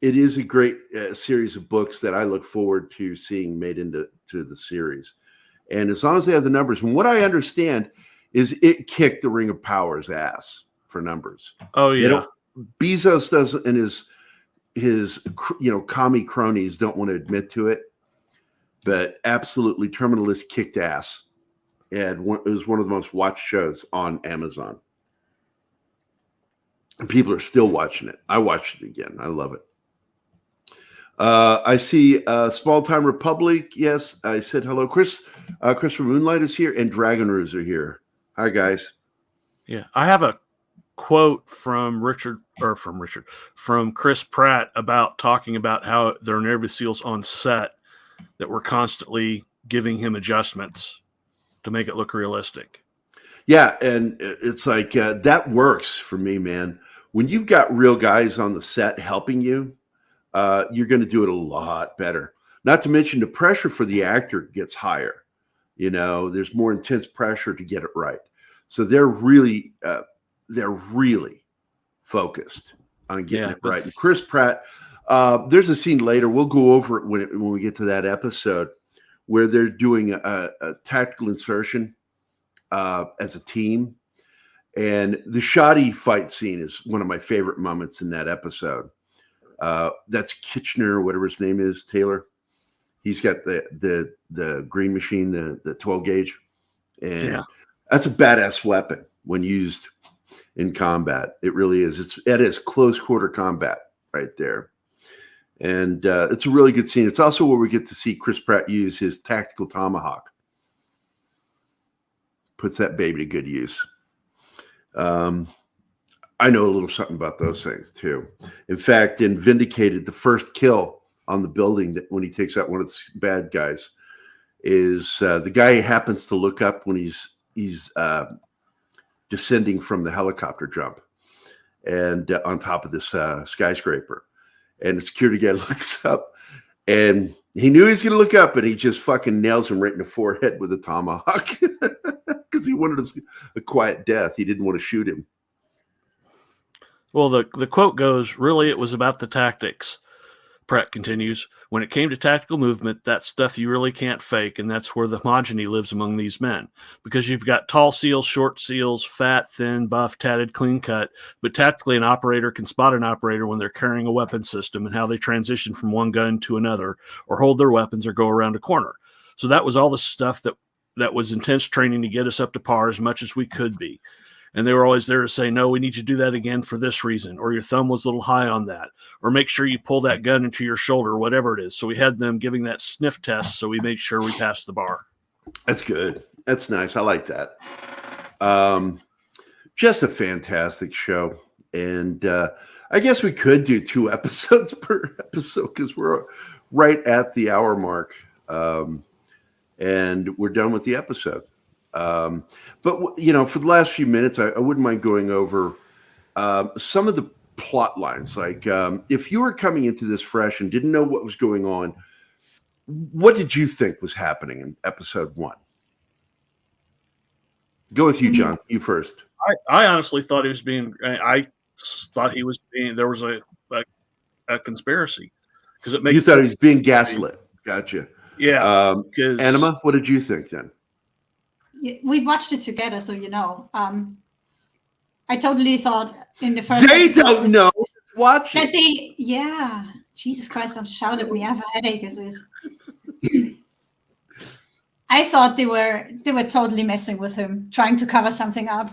it is a great series of books that I look forward to seeing made into the series. And as long as they have the numbers, and what I understand is it kicked the Ring of Power's ass for numbers. Oh, yeah. Bezos doesn't, and his commie cronies don't want to admit to it. But absolutely, Terminalist kicked ass. And it was one of the most watched shows on Amazon. And people are still watching it. I watched it again. I love it. I see Small Time Republic. Yes, I said hello. Chris from Moonlight is here, and Dragon Ruse are here. Hi, guys. Yeah, I have a quote from Chris Pratt about talking about how there are Navy SEALs on set that were constantly giving him adjustments to make it look realistic. Yeah, and it's like that works for me, man. When you've got real guys on the set helping you, you're going to do it a lot better. Not to mention the pressure for the actor gets higher. There's more intense pressure to get it right. So they're really focused on getting it right. And Chris Pratt, there's a scene later. We'll go over it when we get to that episode where they're doing a tactical insertion as a team. And the shoddy fight scene is one of my favorite moments in that episode. That's Kitchener, whatever his name is, Taylor. He's got the green machine, the 12 gauge, and that's a badass weapon when used in combat. It really is. It is close quarter combat right there, and it's a really good scene. It's also where we get to see Chris Pratt use his tactical tomahawk. Puts that baby to good use. I know a little something about those things too. In fact, in Vindicated, the first kill on the building that when he takes out one of the bad guys is the guy happens to look up when he's descending from the helicopter jump and on top of this skyscraper, and the security guy looks up and he knew he was going to look up and he just fucking nails him right in the forehead with a tomahawk because he wanted a quiet death. He didn't want to shoot him. Well, the quote goes, really, it was about the tactics. Pratt continues, when it came to tactical movement, that's stuff you really can't fake, and that's where the homogeny lives among these men. Because you've got tall SEALs, short SEAls, fat, thin, buff, tatted, clean cut, but tactically an operator can spot an operator when they're carrying a weapon system and how they transition from one gun to another or hold their weapons or go around a corner. So that was all the stuff that was intense training to get us up to par as much as we could be. And they were always there to say, no, we need you to do that again for this reason, or your thumb was a little high on that, or make sure you pull that gun into your shoulder, or whatever it is. So we had them giving that sniff test, so we made sure we passed the bar. That's good. That's nice. I like that. Just a fantastic show. And I guess we could do 2 episodes per episode because we're right at the hour mark. And we're done with the episode. But, you know, for the last few minutes, I wouldn't mind going over some of the plot lines. Like, if you were coming into this fresh and didn't know what was going on, what did you think was happening in episode 1? Go with you, John. You first. I honestly thought he was being. I thought he was being. There was a conspiracy because it makes. You thought he was being gaslit. Gotcha. Yeah. Anima, what did you think then? We watched it together, so you know. I totally thought in the first. They episode don't know. Watch that it. Yeah. Jesus Christ! Don't shout at me. I have a headache. As is. I thought they were totally messing with him, trying to cover something up.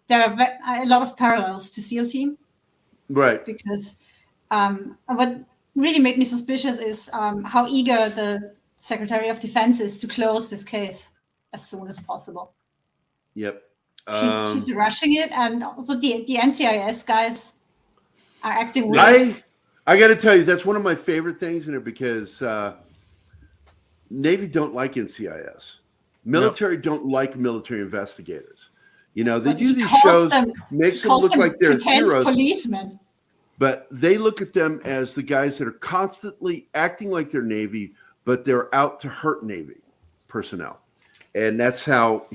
There are a lot of parallels to SEAL Team, right? Because what really made me suspicious is how eager the Secretary of Defense is to close this case as soon as possible. Yep. She's rushing it, and also the NCIS guys are acting weird. I got to tell you, that's one of my favorite things in it because Navy don't like NCIS. Military don't like military investigators. You know, they do these shows, makes them look like they're heroes. Policemen. But they look at them as the guys that are constantly acting like they're Navy, but they're out to hurt Navy personnel. And that's how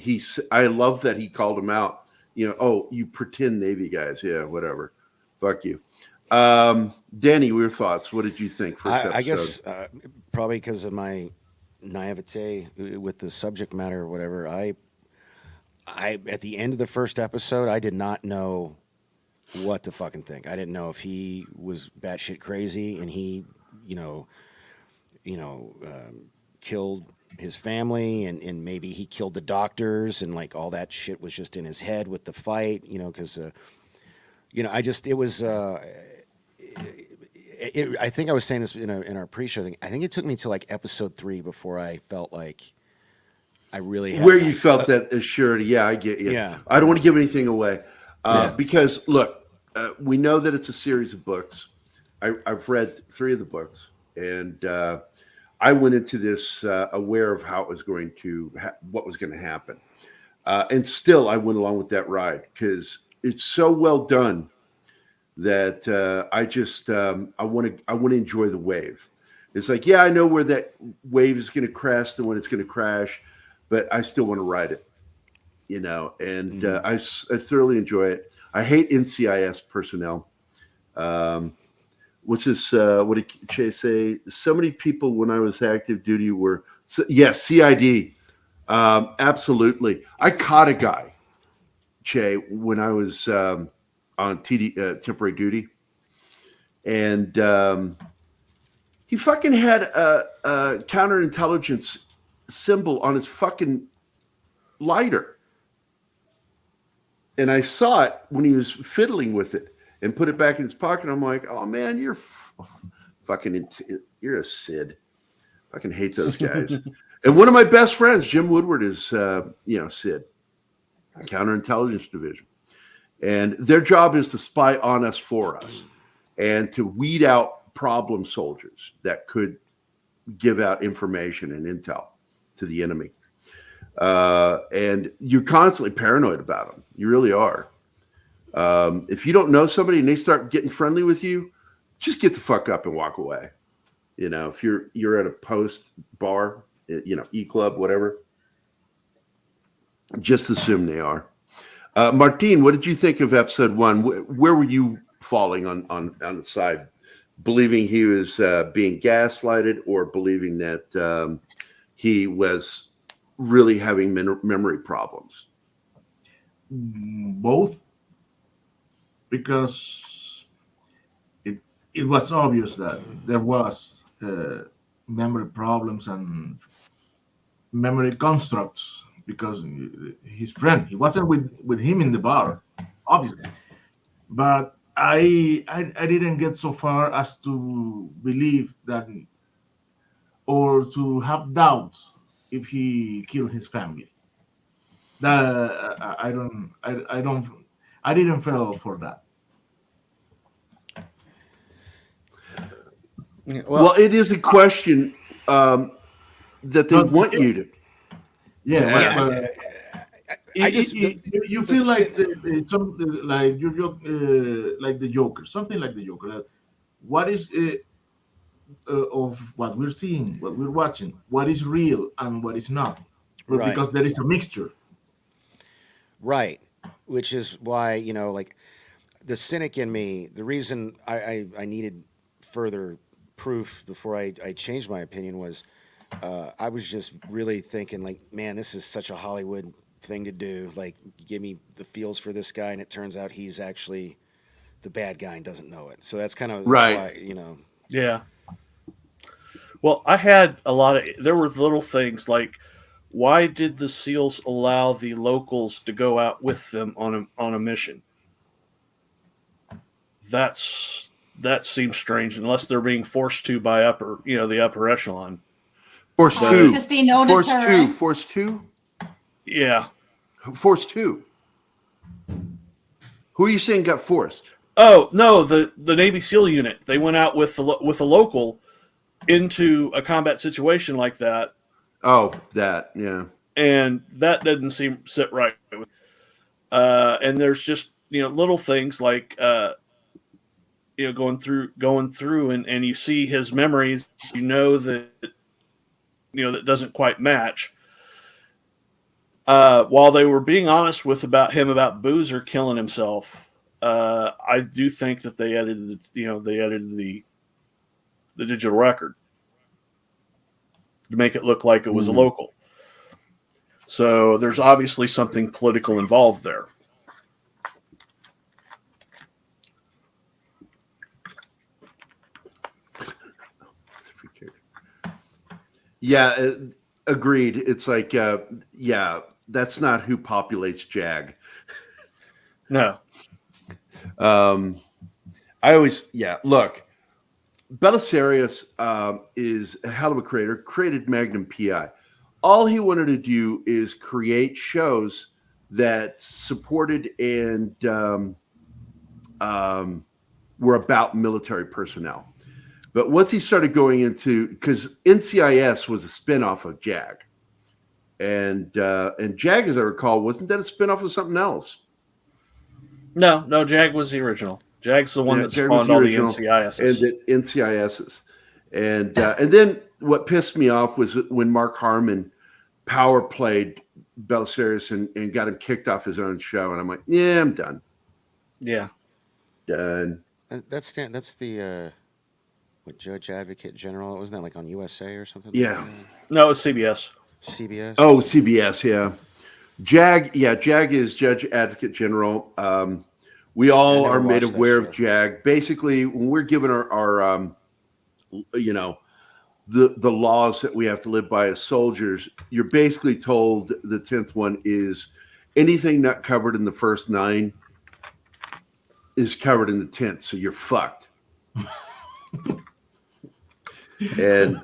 I love that he called them out. You know, oh, you pretend Navy guys. Yeah, whatever. Fuck you. Danny, your thoughts. What did you think first episode? I guess probably because of my naivete with the subject matter or whatever, I at the end of the first episode, I did not know what to fucking think. I didn't know if he was batshit crazy and he, killed his family and maybe he killed the doctors and like all that shit was just in his head with the fight, because, it was. I think I was saying this in our pre-show thing. I think it took me to like episode 3 before I felt like I really had where you felt that assurity. Yeah, I get you. Yeah. I don't want to give anything away because look, we know that it's a series of books. I've read 3 of the books, and I went into this aware of how it was going to what was going to happen, and still I went along with that ride because it's so well done that I want to enjoy the wave. It's like, yeah, I know where that wave is going to crest and when it's going to crash, but I still want to ride it, and I thoroughly enjoy it. I hate NCIS personnel. What's this? What did Chase say? So many people when I was active duty were, CID. Absolutely. I caught a guy Che, when I was on temporary duty, and he fucking had a counterintelligence symbol on his fucking lighter. And I saw it when he was fiddling with it and put it back in his pocket. I'm like, oh man, you're a Sid. I fucking hate those guys. And one of my best friends, Jim Woodward, is Sid, counterintelligence division. And their job is to spy on us for us and to weed out problem soldiers that could give out information and intel to the enemy. And you're constantly paranoid about them. You really are. If you don't know somebody and they start getting friendly with you, just get the fuck up and walk away. You know, if you're at a post bar, E-club, whatever, just assume they are. Martin, what did you think of episode 1? Where were you falling on the side? Believing he was being gaslighted, or believing that he was really having memory problems? Both, because it was obvious that there was memory problems and memory constructs, because his friend, he wasn't with him in the bar, obviously. But I didn't get so far as to believe that, or to have doubts if he killed his family. That I didn't feel for that. Well, it is a question that they want you to. Yeah, ask. but I just you feel like something like you're like the Joker, something like the Joker. That what is of what we're seeing, what we're watching, what is real and what is not, Right. because there is a mixture. Right. Which is why, like the cynic in me, the reason I needed further proof before I changed my opinion was I was just really thinking, like, man, this is such a Hollywood thing to do. Like, give me the feels for this guy, and it turns out he's actually the bad guy and doesn't know it. So that's kind of Right. why, Yeah. Well, I had there were little things like, why did the SEALs allow the locals to go out with them on a mission? That seems strange, unless they're being forced to by the upper echelon. Force Oh, 2. because they know the Force 2. terrain. Force 2. Yeah. Force 2. Who are you saying got forced? Oh no, the Navy SEAL unit. They went out with a local into a combat situation like that. Oh, that, yeah. And that doesn't sit right. And there's just little things like going through and you see his memories. That that doesn't quite match. While they were being honest about Boozer killing himself, I do think that they edited the digital record to make it look like it was a local. So there's obviously something political involved there. Yeah, agreed. It's like, that's not who populates JAG. No. Look, Belisarius is a hell of a creator, created Magnum PI. All he wanted to do is create shows that supported and were about military personnel. But once he started going into, because NCIS was a spinoff of JAG, and JAG, as I recall, wasn't that a spinoff of something else? No, JAG was the original. JAG's the one that spawned all the NCISs. And the NCISs. And then what pissed me off was when Mark Harmon power played Belisarius and got him kicked off his own show. And I'm like, yeah, I'm done. Yeah. Done. That's the what, Judge Advocate General? Wasn't that like on USA or something? Yeah. Like that? No, it's CBS. CBS. Oh, CBS, yeah. Jag is Judge Advocate General. We all never are made watched that aware of show. JAG. Basically, when we're given our you know, the laws that we have to live by as soldiers, you're basically told the 10th one is anything not covered in the first 9 is covered in the 10th, so you're fucked. And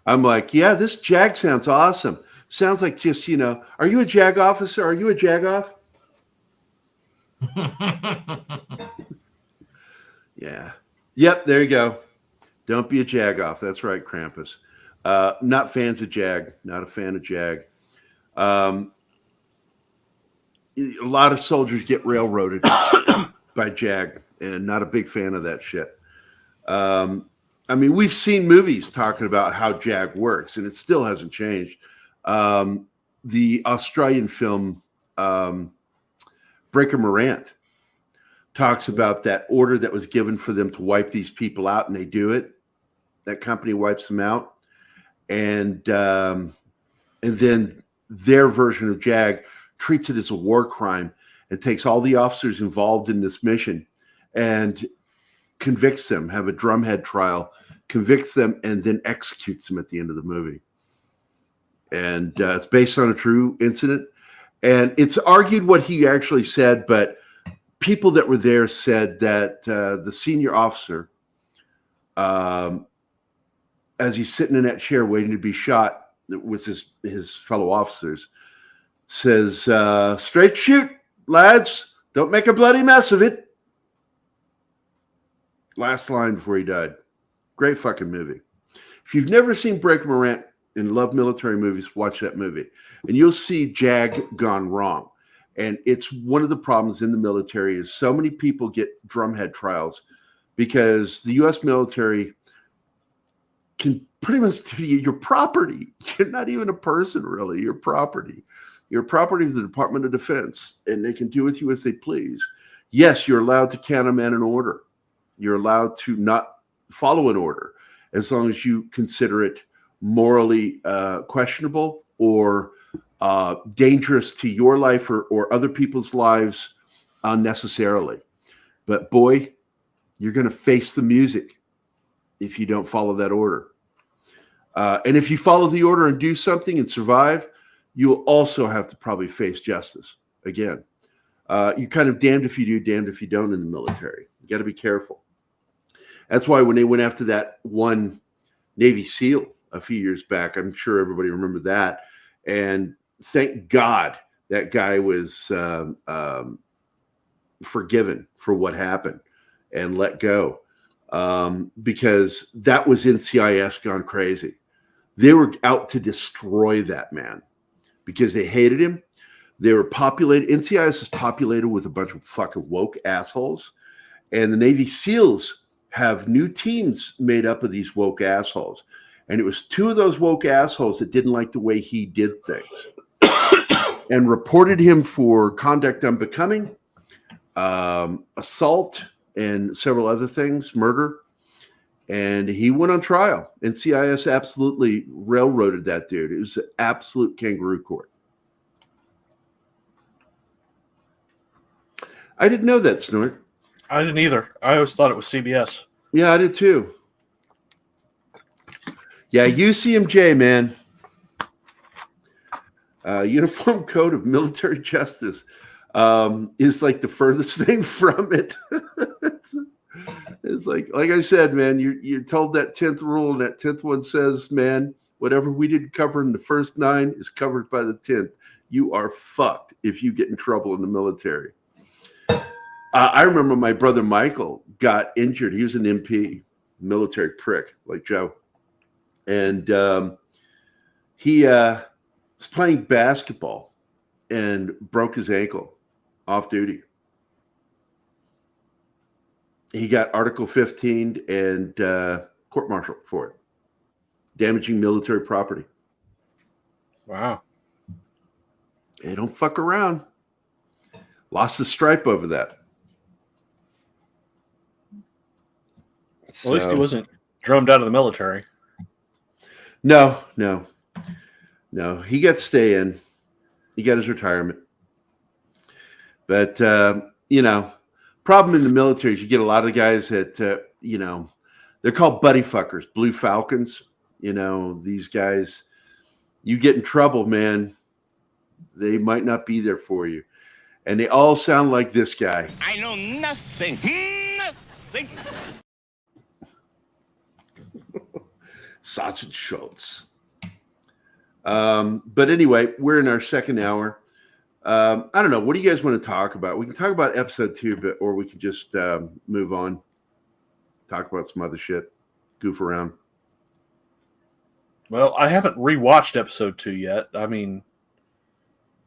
I'm like, yeah, this JAG sounds awesome. Sounds like just, are you a JAG officer? Are you a JAG off? Yeah. Yep, there you go. Don't be a JAG off. That's right, Krampus. Not fans of JAG. Not a fan of JAG. A lot of soldiers get railroaded by JAG, and not a big fan of that shit. I mean, we've seen movies talking about how JAG works, and it still hasn't changed. The Australian film Breaker Morant talks about that order that was given for them to wipe these people out, and they do it. That company wipes them out, and then their version of JAG treats it as a war crime and takes all the officers involved in this mission and convicts them, have a drumhead trial, convicts them, and then executes them at the end of the movie. And it's based on a true incident. And it's argued what he actually said, but people that were there said that the senior officer, as he's sitting in that chair waiting to be shot with his fellow officers, says, straight shoot, lads. Don't make a bloody mess of it. Last line before he died. Great fucking movie. If you've never seen Breaker Morant and love military movies, watch that movie. And you'll see JAG gone wrong. And it's one of the problems in the military is so many people get drumhead trials because the U.S. military can pretty much do you your property. You're not even a person, really. You're property. You're property of the Department of Defense, and they can do with you as they please. Yes, you're allowed to countermand an order. You're allowed to not follow an order as long as you consider it morally questionable or dangerous to your life or other people's lives unnecessarily. But boy, you're going to face the music if you don't follow that order. And if you follow the order and do something and survive, you'll also have to probably face justice. Again, you're kind of damned if you do, damned if you don't in the military. You got to be careful. That's why when they went after that one Navy SEAL a few years back, I'm sure everybody remembered that. And thank God that guy was forgiven for what happened and let go. Because that was NCIS gone crazy. They were out to destroy that man because they hated him. They were populated. NCIS is populated with a bunch of fucking woke assholes. And the Navy SEALs have new teams made up of these woke assholes. And it was 2 of those woke assholes that didn't like the way he did things and reported him for conduct unbecoming, assault, and several other things, murder. And he went on trial. NCIS absolutely railroaded that dude. It was an absolute kangaroo court. I didn't know that, Snort. I didn't either. I always thought it was CBS. Yeah, I did too. Yeah, UCMJ, man. Uniform Code of Military Justice is like the furthest thing from it. It's like I said, man, you're told that 10th rule, and that 10th one says, man, whatever we didn't cover in the first 9 is covered by the 10th. You are fucked if you get in trouble in the military. I remember my brother Michael got injured. He was an MP, military prick like Joe. And he was playing basketball and broke his ankle off duty. He got Article 15 and court-martialed for it, damaging military property. Wow. They don't fuck around. Lost the stripe over that. Well, at least he wasn't drummed out of the military. No. He got to stay in. He got his retirement. But, problem in the military is you get a lot of guys that, they're called buddy fuckers, blue falcons. These guys, you get in trouble, man, they might not be there for you. And they all sound like this guy. I know nothing. Nothing. Sergeant Schultz. But anyway, we're in our second hour. I don't know. What do you guys want to talk about? We can talk about episode 2, or we can just move on. Talk about some other shit. Goof around. Well, I haven't rewatched episode 2 yet. I mean,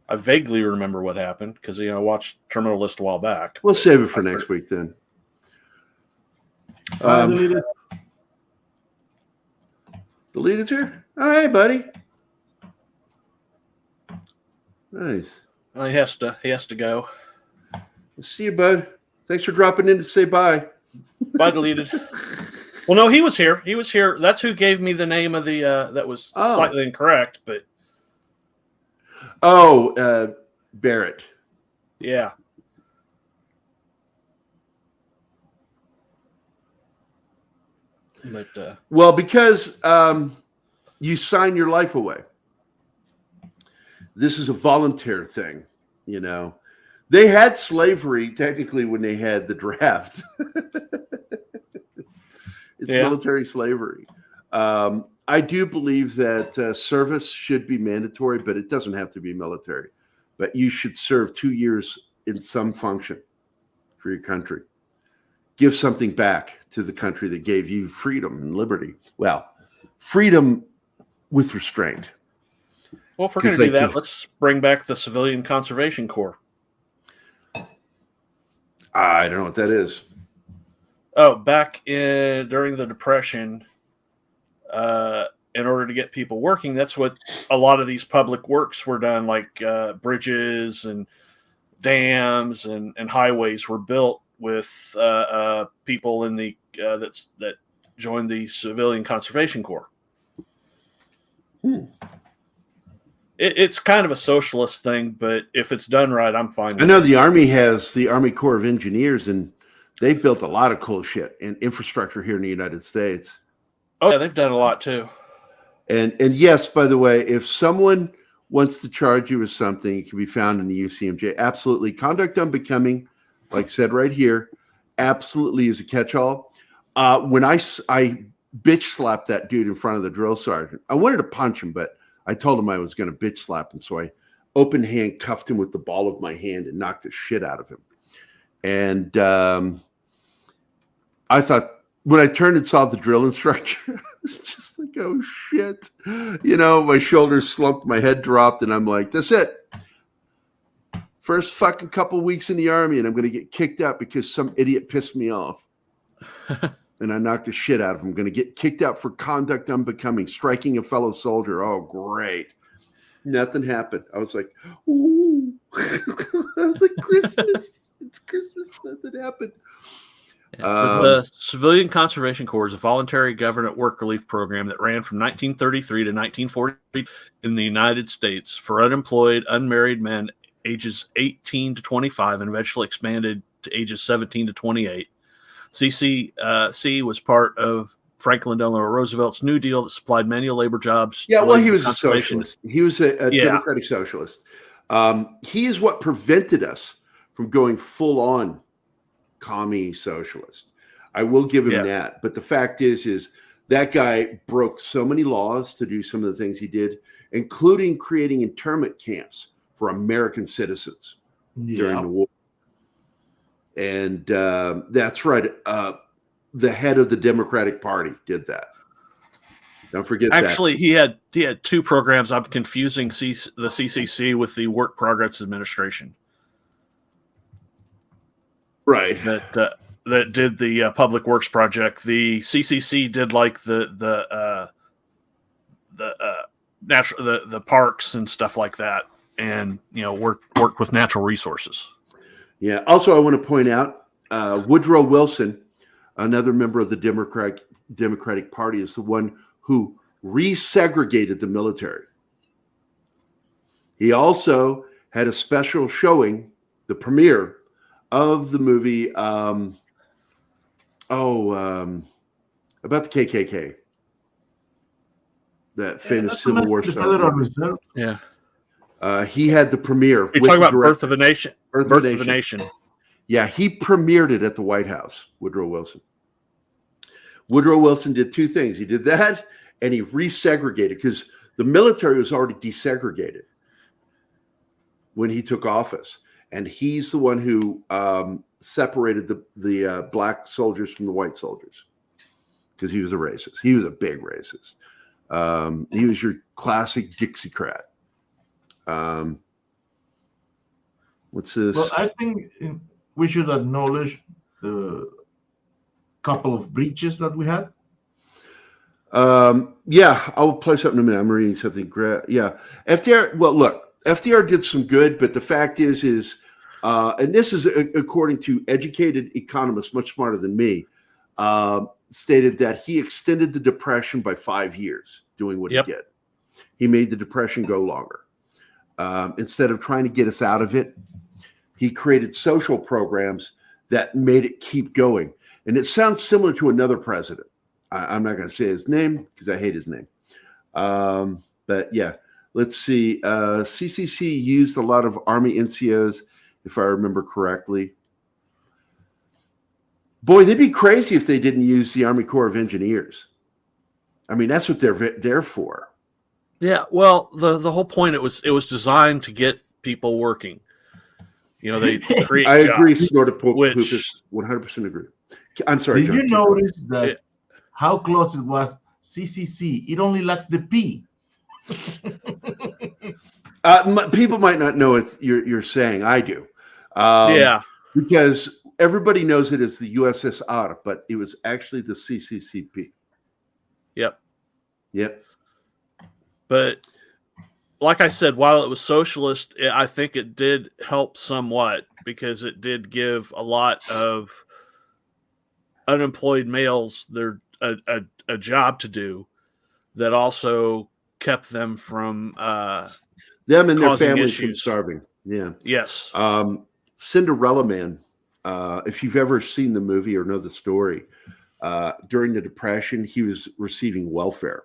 I vaguely remember what happened because I watched Terminal List a while back. We'll save it for next week then. Deleted's here. Oh, hey, buddy. Nice. Well, he has to go. See you, bud. Thanks for dropping in to say bye. Bye, Deleted. Well, no, he was here. He was here. That's who gave me the name of the that was slightly incorrect, but Barrett. Yeah. But well, because you sign your life away. This is a volunteer thing, They had slavery technically when they had the draft. It's military slavery. I do believe that service should be mandatory, but it doesn't have to be military. But you should serve 2 years in some function for your country. Give something back to the country that gave you freedom and liberty. Well, freedom with restraint. Well, if we're going to do that, let's bring back the Civilian Conservation Corps. I don't know what that is. Oh, back during the Depression, in order to get people working, that's what a lot of these public works were done, like bridges and dams and highways were built with people in the that joined the Civilian Conservation Corps. It's kind of a socialist thing, but if it's done right, I'm fine with it. I know the Army has the Army Corps of Engineers, and they've built a lot of cool shit and infrastructure here in the United States. Oh, yeah, they've done a lot too. And yes, by the way, if someone wants to charge you with something, it can be found in the UCMJ. Absolutely. Conduct unbecoming, like said right here, absolutely is a catch-all. When I bitch slapped that dude in front of the drill sergeant, I wanted to punch him, but I told him I was going to bitch slap him. So I open hand cuffed him with the ball of my hand and knocked the shit out of him. And I thought, when I turned and saw the drill instructor, I was just like, oh shit. My shoulders slumped, my head dropped, and I'm like, that's it. First fucking couple weeks in the Army, and I'm going to get kicked out because some idiot pissed me off. And I knocked the shit out of him. I'm going to get kicked out for conduct unbecoming, striking a fellow soldier. Oh, great. Nothing happened. I was like, ooh. I was like, Christmas. It's Christmas. Nothing happened. The Civilian Conservation Corps is a voluntary government work relief program that ran from 1933 to 1940 in the United States for unemployed, unmarried men ages 18 to 25 and eventually expanded to ages 17 to 28. CCC was part of Franklin Delano Roosevelt's New Deal that supplied manual labor jobs. Yeah, well, he was a socialist. He was a democratic socialist. He is what prevented us from going full on commie socialist. I will give him that. But the fact is that guy broke so many laws to do some of the things he did, including creating internment camps for American citizens during the war. And that's right. The head of the Democratic Party did that. Don't forget that. Actually, he had 2 programs. I'm confusing the CCC with the Work Progress Administration. Right. That did the public works project. The CCC did like the parks and stuff like that, and worked with natural resources. Yeah. Also, I want to point out Woodrow Wilson, another member of the Democratic Party, is the one who resegregated the military. He also had a special showing, the premiere of the movie. About the KKK, that famous Civil War The style Federal movie. Reserve. Yeah. He had the premiere. You're with talking the about Birth director. of a Nation. Birth of the Nation. Yeah, he premiered it at the White House, Woodrow Wilson. Woodrow Wilson did two things. He did that, and he resegregated, because the military was already desegregated when he took office. And he's the one who separated the black soldiers from the white soldiers, because he was a racist. He was a big racist. He was your classic Dixiecrat. What's this? Well, I think we should acknowledge the couple of breaches that we had. Yeah, I'll play something in a minute. I'm reading something. Yeah, FDR. Well, look, FDR did some good, but the fact is, and this is according to educated economists, much smarter than me, stated that he extended the Depression by 5 years doing what he did. He made the Depression go longer. Instead of trying to get us out of it, he created social programs that made it keep going. And it sounds similar to another president. I'm not going to say his name because I hate his name. But yeah, let's see. CCC used a lot of Army NCOs, if I remember correctly. Boy, they'd be crazy if they didn't use the Army Corps of Engineers. I mean, that's what they're there for. Yeah, well, the whole point, it was designed to get people working. You know, they create I jobs, agree, Snorted which 100% agree. I'm sorry, Did John. you notice that how close it was? CCC. It only lacks the P. People might not know what you're saying. I do. Yeah. Because everybody knows it as the USSR, but it was actually the CCCP. Yep. But like I said, while it was socialist, I think it did help somewhat, because it did give a lot of unemployed males a job to do that also kept them from them and their causing families from issues. starving. Yeah. Yes. Cinderella Man. If you've ever seen the movie or know the story, during the Depression, he was receiving welfare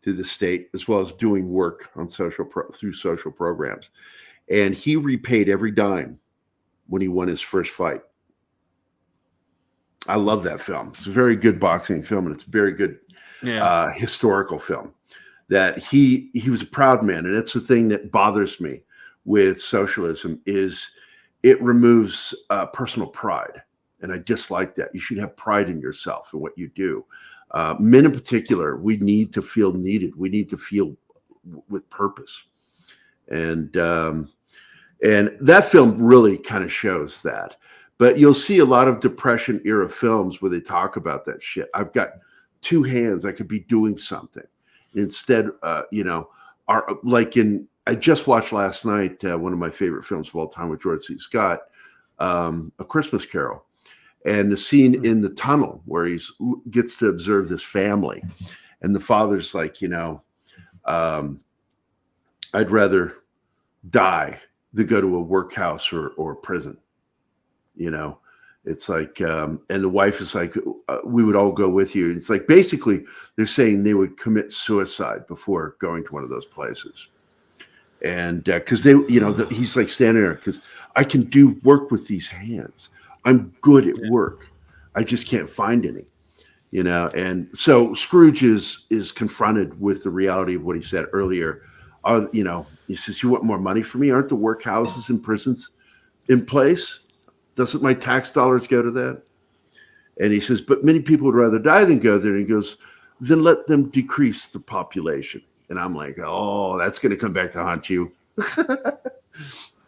through the state, as well as doing work on through social programs. And he repaid every dime when he won his first fight. I love that film. It's a very good boxing film, and it's a very good historical film. That he was a proud man, and that's the thing that bothers me with socialism, is it removes personal pride, and I dislike that. You should have pride in yourself and what you do. Men in particular, we need to feel needed. We need to feel with purpose, and that film really kind of shows that. But you'll see a lot of Depression era films where they talk about that shit. I've got two hands. I could be doing something. Instead, I just watched last night one of my favorite films of all time with George C. Scott, A Christmas Carol. And the scene in the tunnel where he gets to observe this family. And the father's like, I'd rather die than go to a workhouse or prison. It's like, and the wife is like, we would all go with you. It's like, basically, they're saying they would commit suicide before going to one of those places. And because he's like standing there, because I can do work with these hands. I'm good at work. I just can't find any, And so Scrooge is confronted with the reality of what he said earlier. He says, "You want more money from me? Aren't the workhouses and prisons in place? Doesn't my tax dollars go to that?" And he says, "But many people would rather die than go there." And he goes, "Then let them decrease the population." And I'm like, "Oh, that's going to come back to haunt you."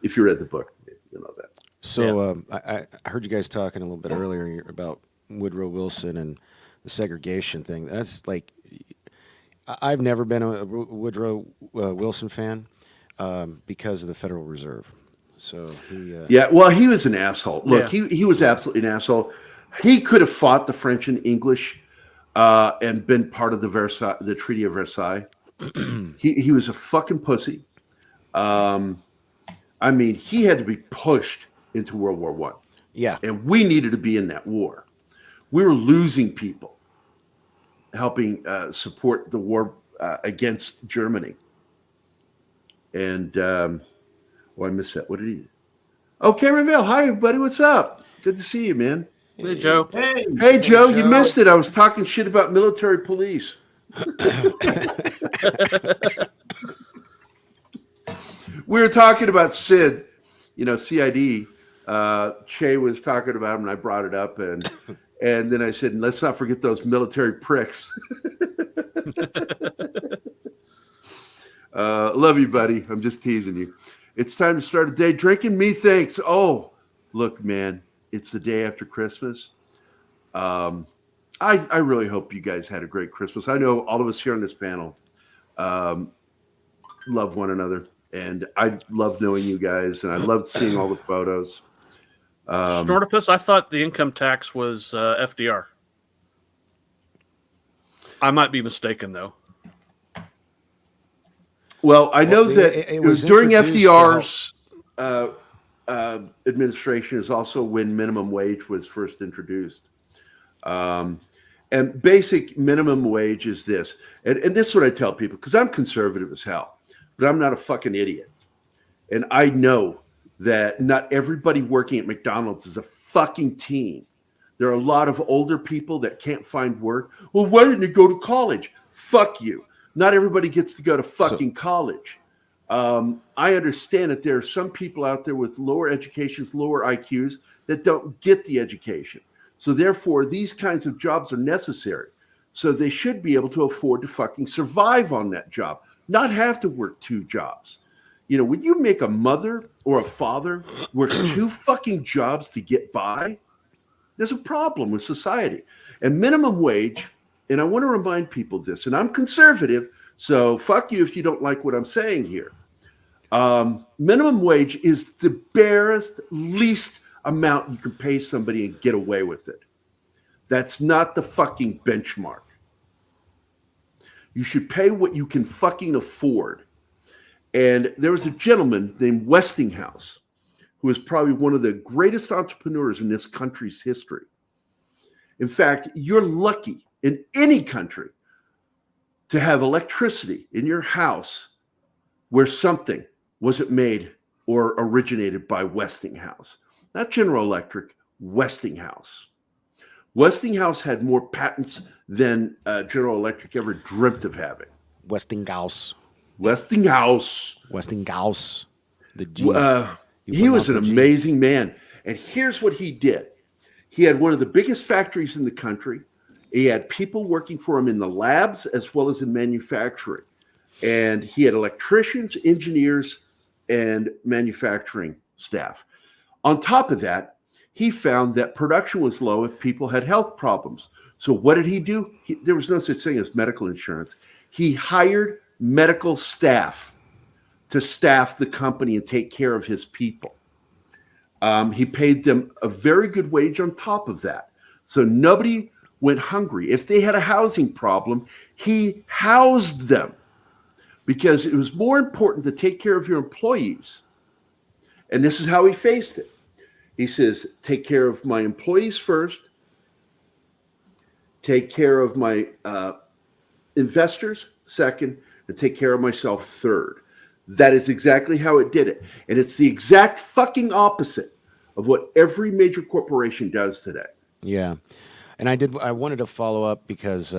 If you read the book, you know that. So I heard you guys talking a little bit earlier about Woodrow Wilson and the segregation thing. That's like, I've never been a Woodrow Wilson fan because of the Federal Reserve. So he he was an asshole. Look, he was absolutely an asshole. He could have fought the French and English and been part of the Treaty of Versailles. He was a fucking pussy. I mean, he had to be pushed into World War I. Yeah. And we needed to be in that war. We were losing people helping support the war against Germany. And, I missed that. What did he? Oh, Cameron Vale. Hi, everybody. What's up? Good to see you, man. Hey, Joe. Hey, Joe, you missed it. I was talking shit about military police. We were talking about Sid, CID. Che was talking about him, and I brought it up, and then I said, let's not forget those military pricks. Love you, buddy. I'm just teasing you. It's time to start a day drinking. Methinks. Oh, look, man, it's the day after Christmas. I really hope you guys had a great Christmas. I know all of us here on this panel love one another, and I love knowing you guys, and I loved seeing all the photos. Snortopus, I thought the income tax was FDR. I might be mistaken, though. Well, I know that it was during FDR's administration is also when minimum wage was first introduced. And basic minimum wage is this. And this is what I tell people, because I'm conservative as hell, but I'm not a fucking idiot. And I know that not everybody working at McDonald's is a fucking teen. There are a lot of older people that can't find work. Well, why didn't you go to college? Fuck you. Not everybody gets to go to fucking college. I understand that there are some people out there with lower educations, lower IQs that don't get the education. So therefore, these kinds of jobs are necessary. So they should be able to afford to fucking survive on that job, not have to work two jobs. When you make a mother or a father work two fucking jobs to get by, there's a problem with society. And minimum wage, and I want to remind people this, and I'm conservative, so fuck you if you don't like what I'm saying here. Minimum wage is the barest, least amount you can pay somebody and get away with it. That's not the fucking benchmark. You should pay what you can fucking afford. And there was a gentleman named Westinghouse who is probably one of the greatest entrepreneurs in this country's history. In fact, you're lucky in any country to have electricity in your house where something wasn't made or originated by Westinghouse. Not General Electric, Westinghouse. Westinghouse had more patents than General Electric ever dreamt of having. Westinghouse. He was an amazing man. And here's what he did. He had one of the biggest factories in the country. He had people working for him in the labs as well as in manufacturing. And he had electricians, engineers, and manufacturing staff. On top of that, he found that production was low if people had health problems. So what did he do? There was no such thing as medical insurance. He hired medical staff to staff the company and take care of his people. He paid them a very good wage on top of that. So nobody went hungry. If they had a housing problem, he housed them because it was more important to take care of your employees. And this is how he faced it. He says, take care of my employees first, take care of my investors second, and take care of myself third. That is exactly how it did it. And it's the exact fucking opposite of what every major corporation does today. Yeah. And I wanted to follow up because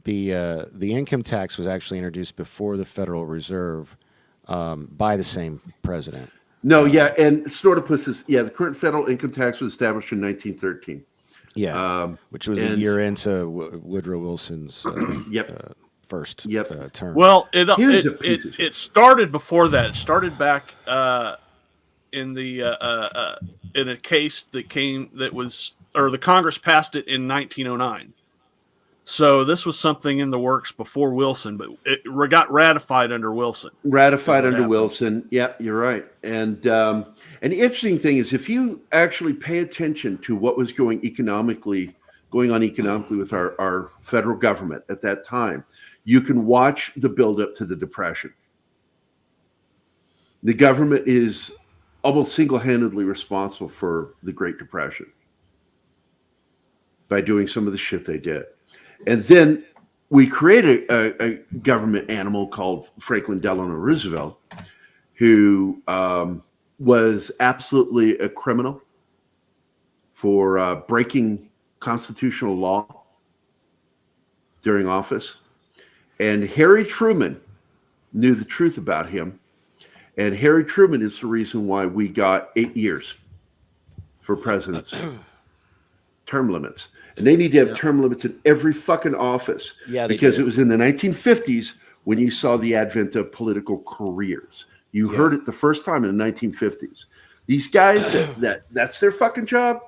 the income tax was actually introduced before the Federal Reserve by the same president. No, yeah, and Snortopus is, the current federal income tax was established in 1913. Yeah, which was a year into Woodrow Wilson's first term. Well, it started before that. It started back in the in a case that the Congress passed it in 1909. So this was something in the works before Wilson, but it got ratified under Wilson. Wilson. Yeah, you're right. And the interesting thing is, if you actually pay attention to what was going on economically with our federal government at that time, you can watch the buildup to the Depression. The government is almost single-handedly responsible for the Great Depression by doing some of the shit they did. And then we created a government animal called Franklin Delano Roosevelt, who was absolutely a criminal for breaking constitutional law during office. And Harry Truman knew the truth about him. And Harry Truman is the reason why we got 8 years for presidents. Term limits. And they need to have term limits in every fucking office. Yeah, because it was in the 1950s when you saw the advent of political careers. You heard it the first time in the 1950s. These guys that's their fucking job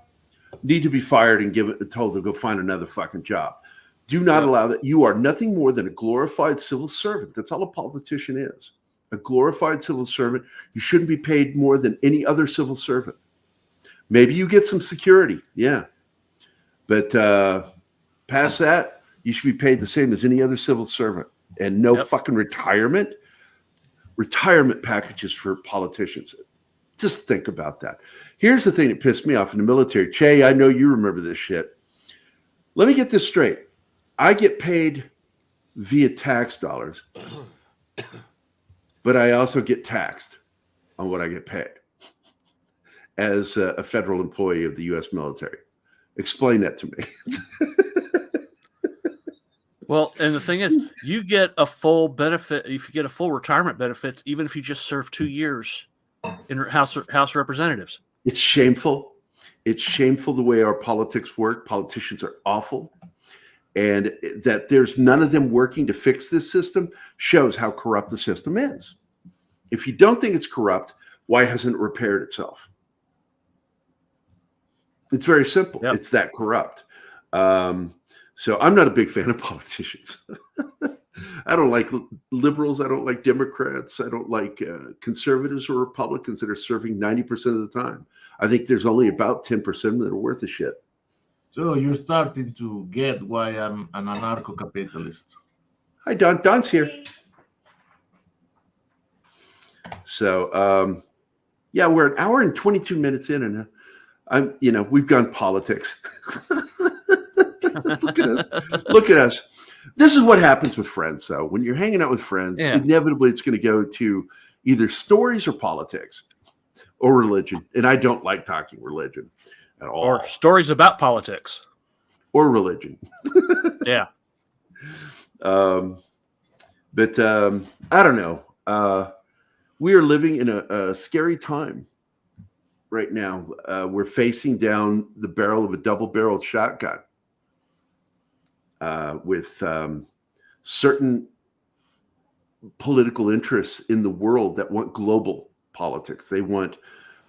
need to be fired and told to go find another fucking job. Do not allow that. You are nothing more than a glorified civil servant. That's all a politician is. A glorified civil servant. You shouldn't be paid more than any other civil servant. Maybe you get some security. Yeah. But past that, you should be paid the same as any other civil servant. And no fucking retirement packages for politicians. Just think about that. Here's the thing that pissed me off in the military. Che, I know you remember this shit. Let me get this straight. I get paid via tax dollars, but I also get taxed on what I get paid as a federal employee of the U.S. military. Explain that to me. Well, and the thing is, you get a full benefit if you get a full retirement benefits, even if you just serve 2 years in House of Representatives. It's shameful. It's shameful the way our politics work. Politicians are awful. And that there's none of them working to fix this system shows how corrupt the system is. If you don't think it's corrupt, why hasn't it repaired itself? It's very simple. Yep. It's that corrupt. So I'm not a big fan of politicians. I don't like liberals. I don't like Democrats. I don't like conservatives or Republicans that are serving 90% of the time. I think there's only about 10% that are worth a shit. So you're starting to get why I'm an anarcho-capitalist. Hi, Don. Don's here. So, yeah, we're an hour and 22 minutes in, and we've gone politics. Look at us. Look at us. This is what happens with friends, though. When you're hanging out with friends, inevitably it's going to go to either stories or politics or religion. And I don't like talking religion at all. Or stories about politics. Or religion. Yeah. But I don't know. We are living in a scary time right now. We're facing down the barrel of a double-barreled shotgun with certain political interests in the world that want global politics. They want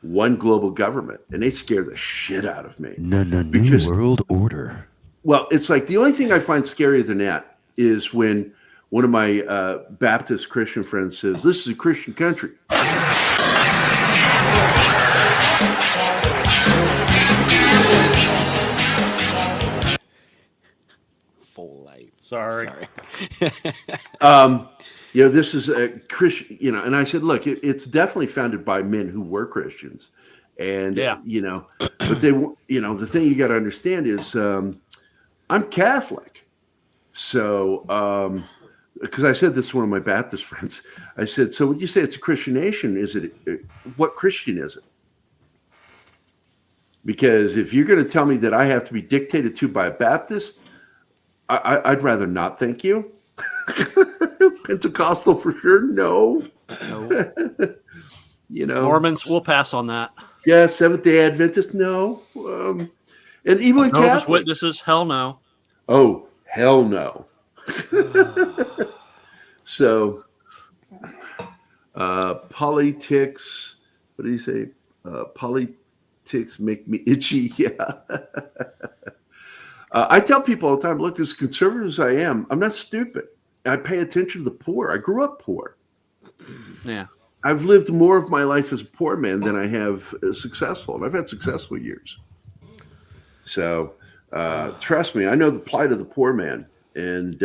one global government, and they scare the shit out of me. New world order. Well, it's like the only thing I find scarier than that is when one of my Baptist Christian friends says, "This is a Christian country." Full light. Sorry. This is a Christian, and I said, look, it's definitely founded by men who were Christians. And, but they, the thing you got to understand is I'm Catholic. So, because I said this to one of my Baptist friends, I said, so when you say it's a Christian nation, what Christian is it? Because if you're going to tell me that I have to be dictated to by a Baptist, I'd rather not, thank you. Pentecostal for sure, no. Mormons, we'll pass on that. Yeah, Seventh-day Adventists, no. And even Jehovah's Witnesses, hell no. Oh, hell no. So, politics, what do you say? Politics make me itchy, yeah. I tell people all the time, look, as conservative as I am, I'm not stupid. I pay attention to the poor. I grew up poor. Yeah. I've lived more of my life as a poor man than I have as successful, and I've had successful years. So trust me, I know the plight of the poor man. And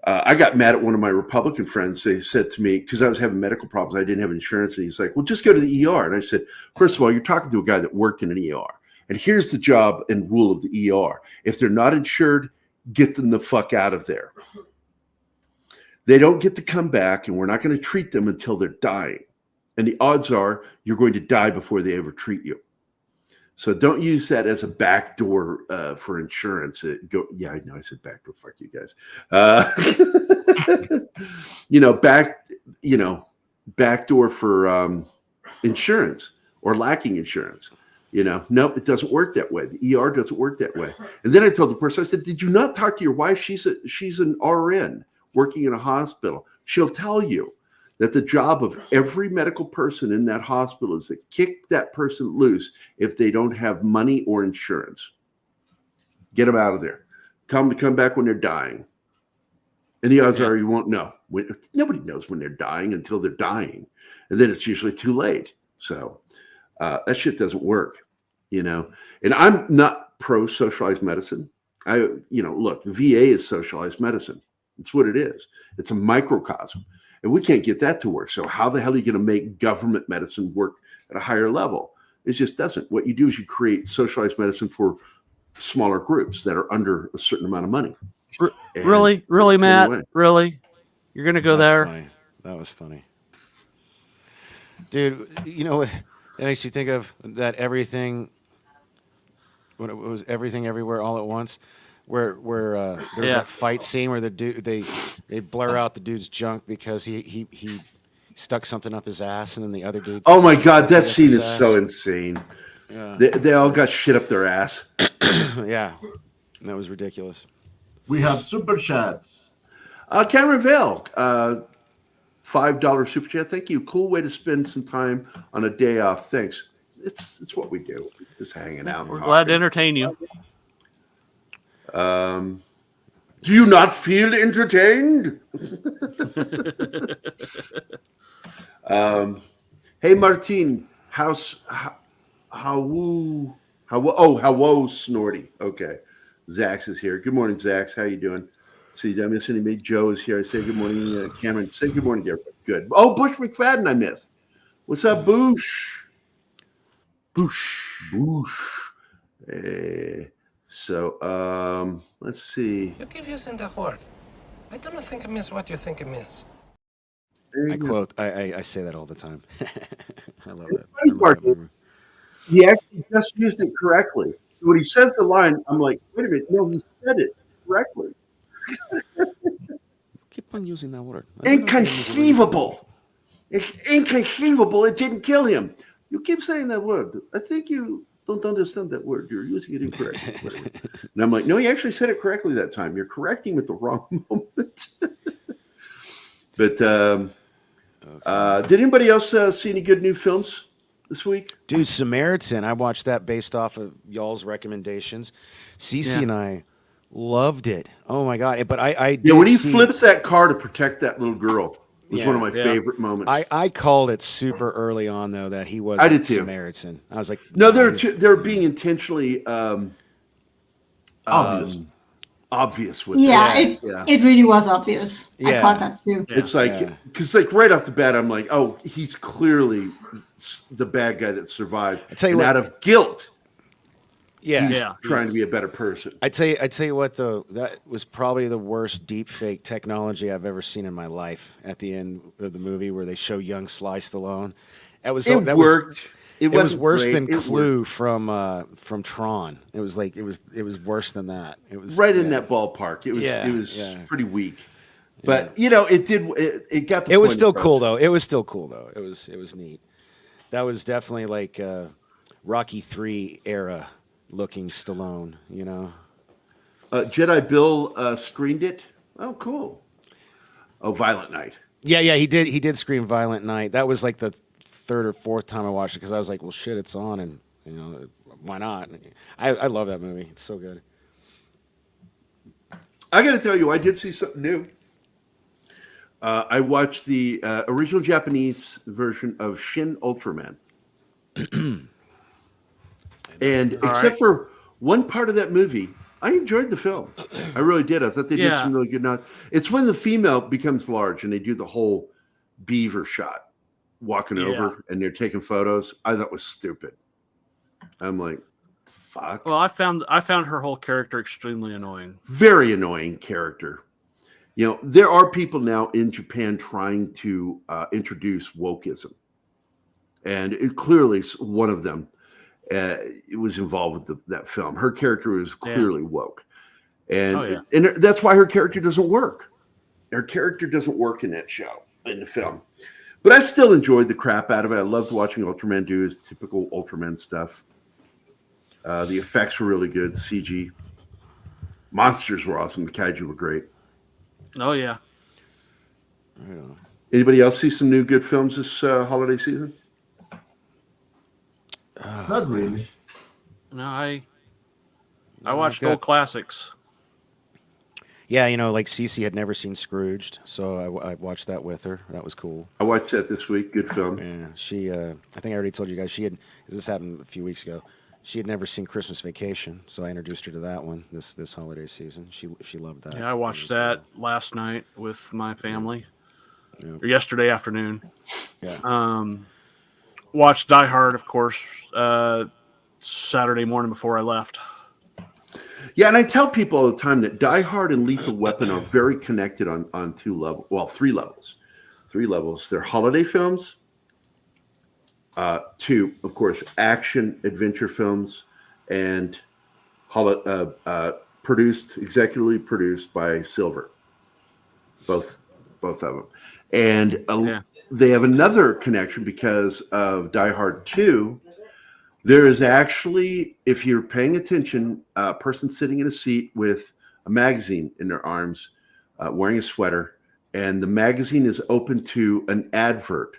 I got mad at one of my Republican friends. They said to me, because I was having medical problems, I didn't have insurance. And he's like, well, just go to the ER. And I said, first of all, you're talking to a guy that worked in an ER. And here's the job and rule of the ER. If they're not insured, get them the fuck out of there. They don't get to come back, and we're not going to treat them until they're dying. And the odds are you're going to die before they ever treat you. So don't use that as a backdoor for insurance. Yeah, I know I said backdoor. Fuck you guys. Backdoor for insurance or lacking insurance. Nope, it doesn't work that way. The ER doesn't work that way. And then I told the person, I said, did you not talk to your wife? She's an RN working in a hospital. She'll tell you that the job of every medical person in that hospital is to kick that person loose if they don't have money or insurance. Get them out of there. Tell them to come back when they're dying. And the odds are you won't know. Nobody knows when they're dying until they're dying. And then it's usually too late. So that shit doesn't work, And I'm not pro socialized medicine. Look, the VA is socialized medicine. It's what it is. It's a microcosm. And we can't get that to work. So how the hell are you going to make government medicine work at a higher level? It just doesn't. What you do is you create socialized medicine for smaller groups that are under a certain amount of money. Really, Matt? Really? You're going to go there? Funny. That was funny. Dude, what it makes you think of that everything, when it was Everything Everywhere All at Once, where there's that fight scene where the dude they blur out the dude's junk because he stuck something up his ass, and then the other dude. Oh my God, that scene is so insane. Yeah. They all got shit up their ass. Yeah, that was ridiculous. We have super chats. Cameron Vale, $5 super chat. Thank you. Cool way to spend some time on a day off. Thanks. It's what we do. Just hanging out. We're glad to entertain you. Do you not feel entertained? Hey, Martin, how Snorty. Okay. Zax is here. Good morning, Zax. How you doing? See, did I miss anybody? Joe is here. I say good morning. Cameron, say good morning to everybody. Good. Oh, Bush McFadden I missed. What's up, Boosh? So, let's see. You keep using the word. I don't think it means what you think it means. I say that all the time. I love that. He actually just used it correctly. So when he says the line, I'm like, wait a minute. No, he said it correctly. Keep on using that word. Inconceivable. It's inconceivable. It didn't kill him. You keep saying that word. I think you don't understand that word. You're using it incorrectly. And I'm like, no, you actually said it correctly that time. You're correcting at the wrong moment. But did anybody else see any good new films this week? Dude, Samaritan. I watched that based off of y'all's recommendations. Cece and I loved it. Oh my God. But I did when he flips that car to protect that little girl was one of my favorite moments. I called it super early on though that he was Samaritan. I was like, no, they're being intentionally obvious with it really was obvious. I caught that too. It's like because right off the bat I'm like, oh, he's clearly the bad guy that survived. I tell you what, out of guilt. He's trying to be a better person. I tell you what though, that was probably the worst deep fake technology I've ever seen in my life. At the end of the movie, where they show young Sly Stallone, that was worked. It was worse than Clue from Tron. It was like it was worse than that. It was right in that ballpark. It was pretty weak. But it got the It was still cool though. It was neat. That was definitely like Rocky 3 era looking Stallone, Jedi Bill screened it. Oh, cool. Oh, Violent Night. Yeah, he did screen Violent Night. That was like the third or fourth time I watched it because I was like, well, shit, it's on, and why not? I love that movie. It's so good. I got to tell you, I did see something new. I watched the original Japanese version of Shin Ultraman. And except for one part of that movie, I enjoyed the film. I really did. I thought they did some really good nods. It's when the female becomes large and they do the whole beaver shot walking over and they're taking photos. I thought was stupid. I'm like, fuck. Well, I found her whole character extremely annoying. Very annoying character. You know, there are people now in Japan trying to introduce wokeism. And it clearly one of them it was involved with that film. Her character was clearly woke. And, and that's why her character doesn't work. Her character doesn't work in that show, in the film. But I still enjoyed the crap out of it. I loved watching Ultraman do his typical Ultraman stuff. The effects were really good. CG. Monsters were awesome. The kaiju were great. Oh, yeah. Anybody else see some new good films this holiday season? Not really. No, I watched old classics. Yeah, you know, like Cece had never seen Scrooged, so I watched that with her. That was cool. I watched that this week. Good film. Yeah, she. I think I already told you guys she had. This happened a few weeks ago. She had never seen Christmas Vacation, so I introduced her to that one this holiday season. She loved that. Yeah, I watched that last night with my family. Or yesterday afternoon. Yeah. Watched Die Hard, of course, Saturday morning before I left. Yeah, and I tell people all the time that Die Hard and Lethal Weapon are very connected on two levels. Well, three levels. They're holiday films. Two, of course, action adventure films, and executively produced by Silver. Both of them. And they have another connection because of Die Hard 2. There is actually, if you're paying attention, a person sitting in a seat with a magazine in their arms, wearing a sweater, and the magazine is open to an advert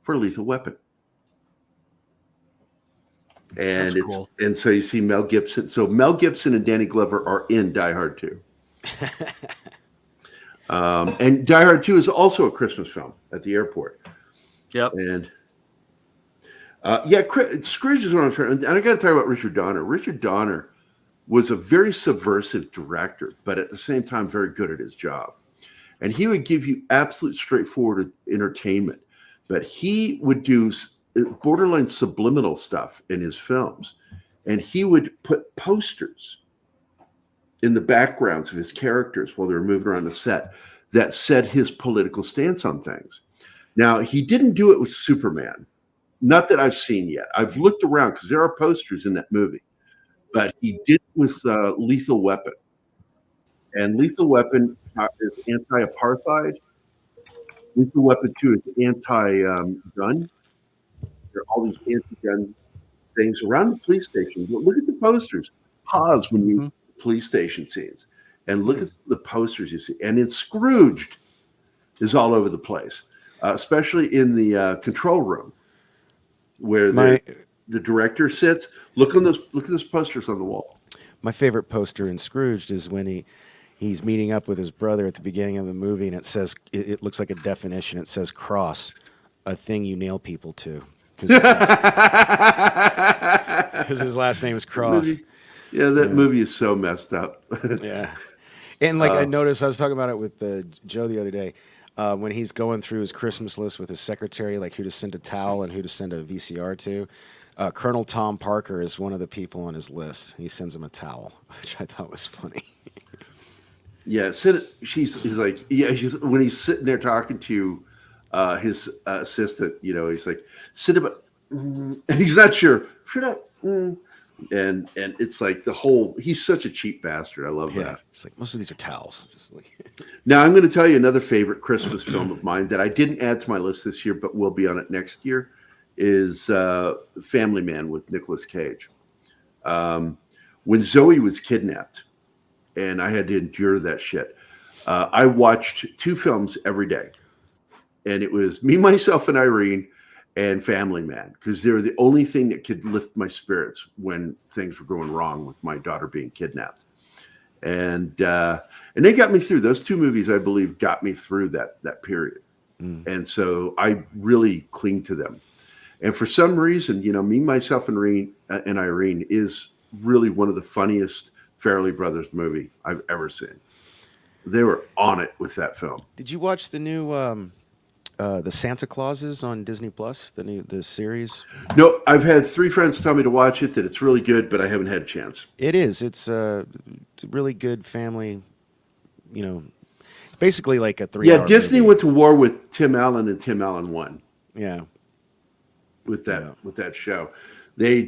for Lethal Weapon. And That's cool. And so you see Mel Gibson. So Mel Gibson and Danny Glover are in Die Hard 2. And Die Hard 2 is also a Christmas film at the airport. Yep. And Scrooge is one of my friends. And I got to talk about Richard Donner. Richard Donner was a very subversive director, but at the same time, very good at his job. And he would give you absolute straightforward entertainment, but he would do borderline subliminal stuff in his films. And he would put posters in the backgrounds of his characters while they were moving around the set that said his political stance on things. Now, he didn't do it with Superman. Not that I've seen yet. I've looked around because there are posters in that movie. But he did it with Lethal Weapon. And Lethal Weapon is anti-apartheid. Lethal Weapon 2 is anti-gun. There are all these anti-gun things around the police station. But look at the posters. Pause when you police station scenes. And look at the posters you see. And it's Scrooged is all over the place, especially in the control room where the director sits. Look at those posters on the wall. My favorite poster in Scrooged is when he's meeting up with his brother at the beginning of the movie, and it says it looks like a definition. It says cross, a thing you nail people to, because his last name is Cross. That movie is so messed up. Yeah, and like I noticed, I was talking about it with Joe the other day. When he's going through his Christmas list with his secretary, like who to send a towel and who to send a VCR to, Colonel Tom Parker is one of the people on his list. He sends him a towel, which I thought was funny. Yeah, he's like, when he's sitting there talking to his assistant, he's like, sit up, and he's not sure. Shut up. And it's like he's such a cheap bastard. I love that. It's like most of these are towels. Now I'm going to tell you another favorite Christmas film of mine that I didn't add to my list this year, but will be on it next year, is Family Man with Nicolas Cage. When Zoe was kidnapped and I had to endure that shit, I watched two films every day. And it was Me, Myself, and Irene and Family Man, because they were the only thing that could lift my spirits when things were going wrong with my daughter being kidnapped. And they got me through. Those two movies, I believe, got me through that period. And so I really cling to them. And for some reason, Me, Myself, and Irene is really one of the funniest Farrelly Brothers movie I've ever seen. They were on it with that film. Did you watch the new the Santa Clauses on Disney Plus? The series? No, I've had 3 friends tell me to watch it, that it's really good, but I haven't had a chance. It is. It's a really good family. It's basically like a 3-hour. Yeah, Disney went to war with Tim Allen, and Tim Allen won. Yeah, with that show, they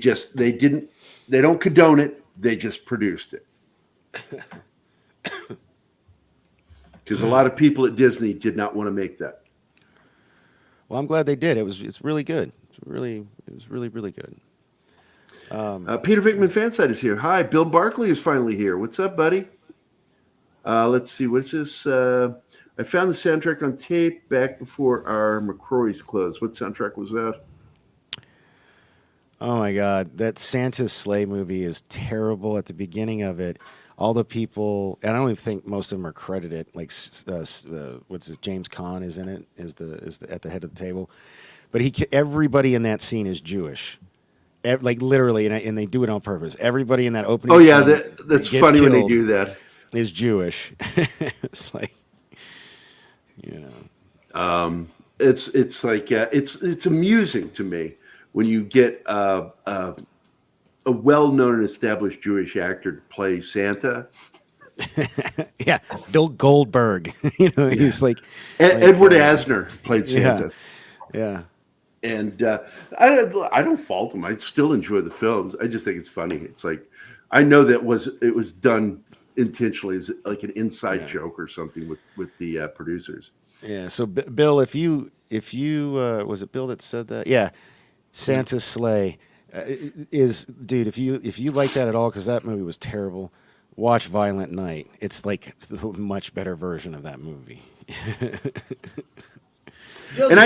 don't condone it. They just produced it. Because a lot of people at Disney did not want to make that. Well, I'm glad they did. It's really good. It was really good. Peter Vickman Fansite is here. Hi, Bill Barkley is finally here. What's up, buddy? Let's see. What's this? I found the soundtrack on tape back before our McCrory's closed. What soundtrack was that? Oh my God, that Santa's Sleigh movie is terrible. At the beginning of it, all the people, and I don't even think most of them are credited. Like, what's his, James Caan is in it, is at the head of the table, but everybody in that scene is Jewish, like literally, and they do it on purpose. Everybody in that opening. Oh yeah, that's funny when they do that. Is Jewish. It's like, it's like it's amusing to me when you get a well-known and established Jewish actor to play Santa. Yeah, Bill Goldberg. He's like Edward Asner played Santa. Yeah. And I don't fault him. I still enjoy the films. I just think it's funny. It's like, I know it was done intentionally as like an inside joke or something with the producers. Yeah. So Bill, if you was it Bill that said that? Yeah. Santa's Sleigh is, dude. If you like that at all, because that movie was terrible, watch Violent Night. It's like a much better version of that movie. And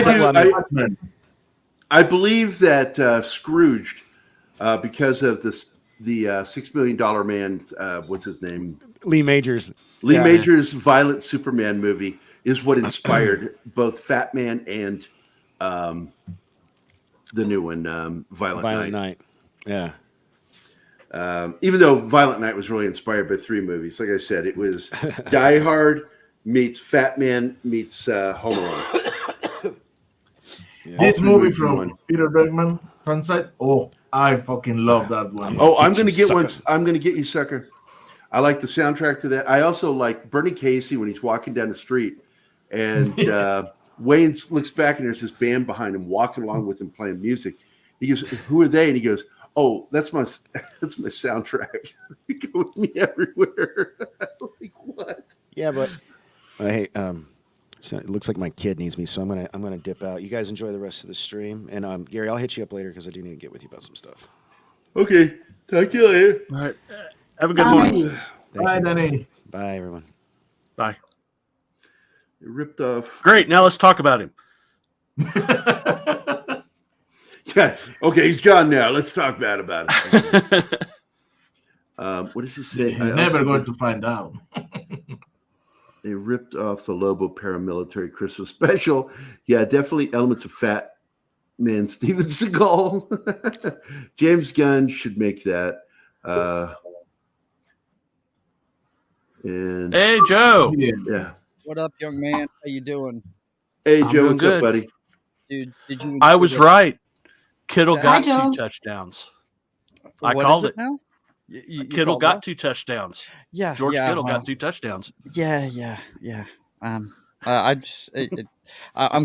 I believe that Scrooged, because of the $6 Million Man, what's his name? Lee Majors. Majors' Violent Superman movie is what inspired both Fat Man and the new one, Violent Night. Yeah. Even though Violent Night was really inspired by 3 movies. Like I said, it was Die Hard meets Fat Man meets Home Alone. This movie from Peter Bergman, Fansite. Oh, I fucking love that one. Oh, I'm going to get one. I'm going to get you, sucker. I like the soundtrack to that. I also like Bernie Casey when he's walking down the street, and Wayne looks back and there's this band behind him walking along with him playing music. He goes, "Who are they?" And he goes, "Oh, that's my soundtrack. They go with me everywhere." Like, what? Yeah, but hey, so it looks like my kid needs me, so I'm gonna dip out. You guys enjoy the rest of the stream, and Gary, I'll hit you up later because I do need to get with you about some stuff. Okay, talk to you later. All right, have a good morning. Bye, Danny. Bye, everyone. Bye. It ripped off. Great. Now let's talk about him. Yeah. Okay, he's gone now. Let's talk bad about it. What does he say? He's never going to find out. They ripped off the Lobo paramilitary Christmas special. Yeah, definitely elements of Fat Man Steven Seagal. James Gunn should make that. And hey, Joe. Yeah. What up, young man? How you doing? Hey, Joe. What's up, buddy? Dude, did you? I was right. Kittle got Joe. 2 touchdowns. What I called is it. now. Kittle got 2 touchdowns. Yeah, George yeah, Kittle well, got 2 touchdowns. Yeah. I'm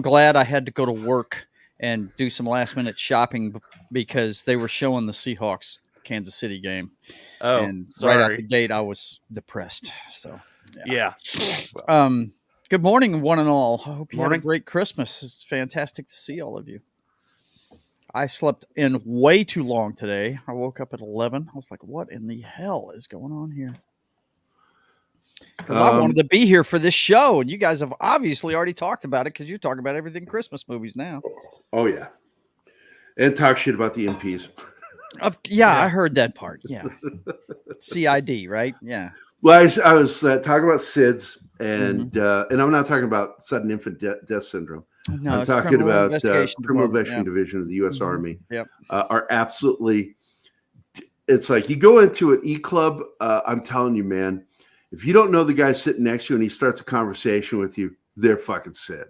glad I had to go to work and do some last minute shopping because they were showing the Seahawks Kansas City game. Oh, and sorry. right out the gate, I was depressed. So Yeah. Good morning, one and all. I hope you had Morning. a great Christmas. It's fantastic to see all of you. I slept in way too long today. I woke up at 11. I was like, what in the hell is going on here? Because I wanted to be here for this show, and you guys have obviously already talked about it because you talk about everything Christmas movies now. Oh, yeah. And talk shit about the MPs. Yeah, I heard that part. Yeah. CID, right? Yeah. Well, I was talking about SIDS, and I'm not talking about sudden infant death syndrome. No, I'm it's talking Criminal about Investigation Criminal Department, Investigation Division of the U.S. Army Yep. are absolutely it's like you go into an e-club. I'm telling you, man, if you don't know the guy sitting next to you and he starts a conversation with you, they're fucking Sid.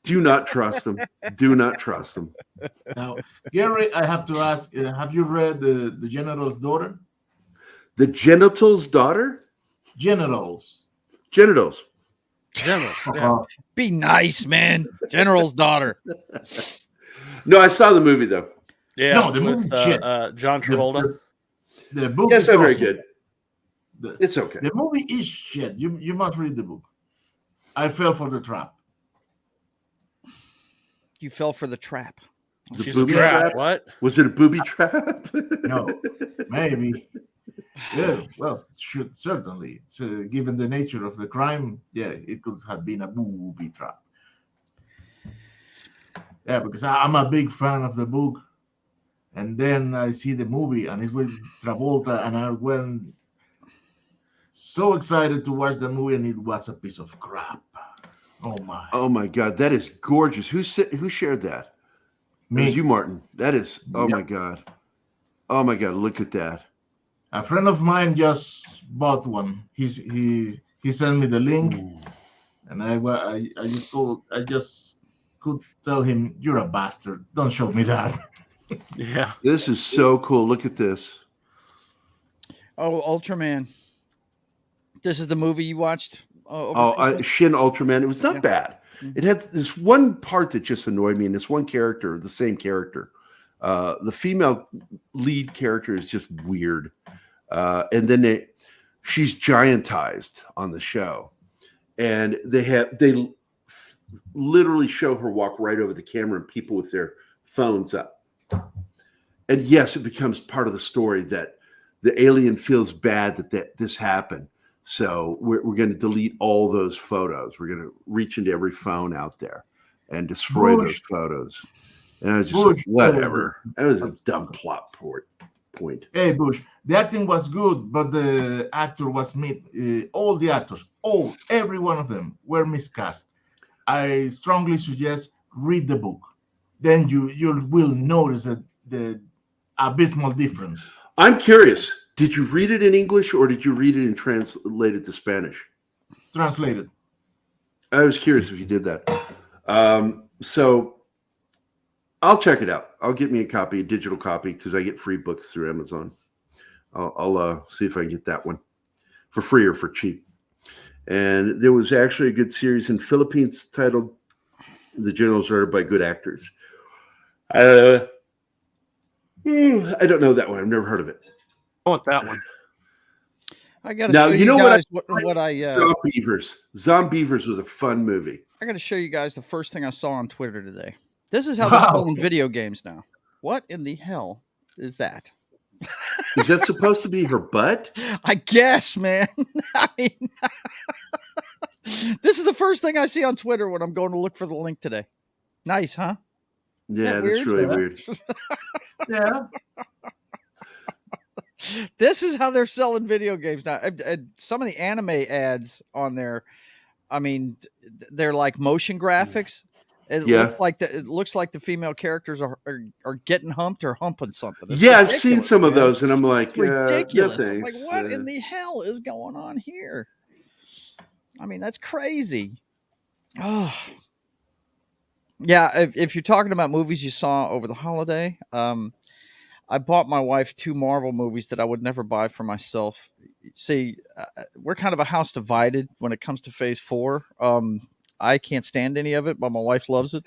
Do not trust them. Do not trust them. Now, Gary, I have to ask: have you read the General's Daughter? The Genital's Daughter? Generals. Genitals. General. Yeah. Be nice, man. General's daughter. No, I saw the movie though. Yeah, No, the with movie shit. John Travolta. The book Yes, is not very awesome. good. It's okay. The movie is shit. You must read the book. I fell for the trap. You fell for the trap. The She's a booby trap. trap? What? Was it a booby trap? No, maybe. Yeah, well, should certainly. It's, given the nature of the crime, yeah, it could have been a booby trap. Yeah, because I'm a big fan of the book, and then I see the movie, and it's with Travolta, and I went so excited to watch the movie, and it was a piece of crap. Oh my! Oh my God, that is gorgeous. Who shared that? Me. It was you, Martin. That is. Oh Yep. my God. Oh my God, look at that. A friend of mine just bought one. He sent me the link, and I just could tell him, "You're a bastard. Don't show me that." Yeah. This is so cool. Look at this. Oh, Ultraman. This is the movie you watched? Over Christmas? Shin Ultraman. It was not Yeah. bad. Mhm. It had this one part that just annoyed me, and this one character, the same character. The female lead character is just weird. And then she's giantized on the show. And they literally show her walk right over the camera and people with their phones up. And yes, it becomes part of the story that the alien feels bad that this happened. So we're going to delete all those photos. We're going to reach into every phone out there and destroy those photos. And I was just like, whatever. That was a dumb plot point. Hey, Bush, the acting was good, but the actor was all the actors, every one of them were miscast. I strongly suggest read the book. Then you will notice the abysmal difference. I'm curious. Did you read it in English or did you read it and translated to Spanish? Translated. I was curious if you did that. So I'll check it out. I'll get me a digital copy, because I get free books through Amazon. I'll see if I can get that one for free or for cheap. And there was actually a good series in Philippines titled "The General's Daughter" by good actors. I don't know that one. I've never heard of it. I want that one. I got to Now, show you you know guys what I Zombievers. Zombievers was a fun movie. I got to show you guys the first thing I saw on Twitter today. This is how they're selling video games now. What in the hell is that? Is that supposed to be her butt? I guess, man. I mean, this is the first thing I see on Twitter when I'm going to look for the link today. Nice, huh? Yeah, Isn't that that's really weird. Yeah. This is how they're selling video games now. Some of the anime ads on there, I mean, they're like motion graphics. It looks like the female characters are getting humped or humping something. It's I've seen some of those, and I'm like, it's ridiculous. No I'm thanks. like, what in the hell is going on here? I mean, that's crazy. Oh, yeah. If you're talking about movies you saw over the holiday, I bought my wife 2 Marvel movies that I would never buy for myself. See, we're kind of a house divided when it comes to Phase 4. I can't stand any of it, but my wife loves it.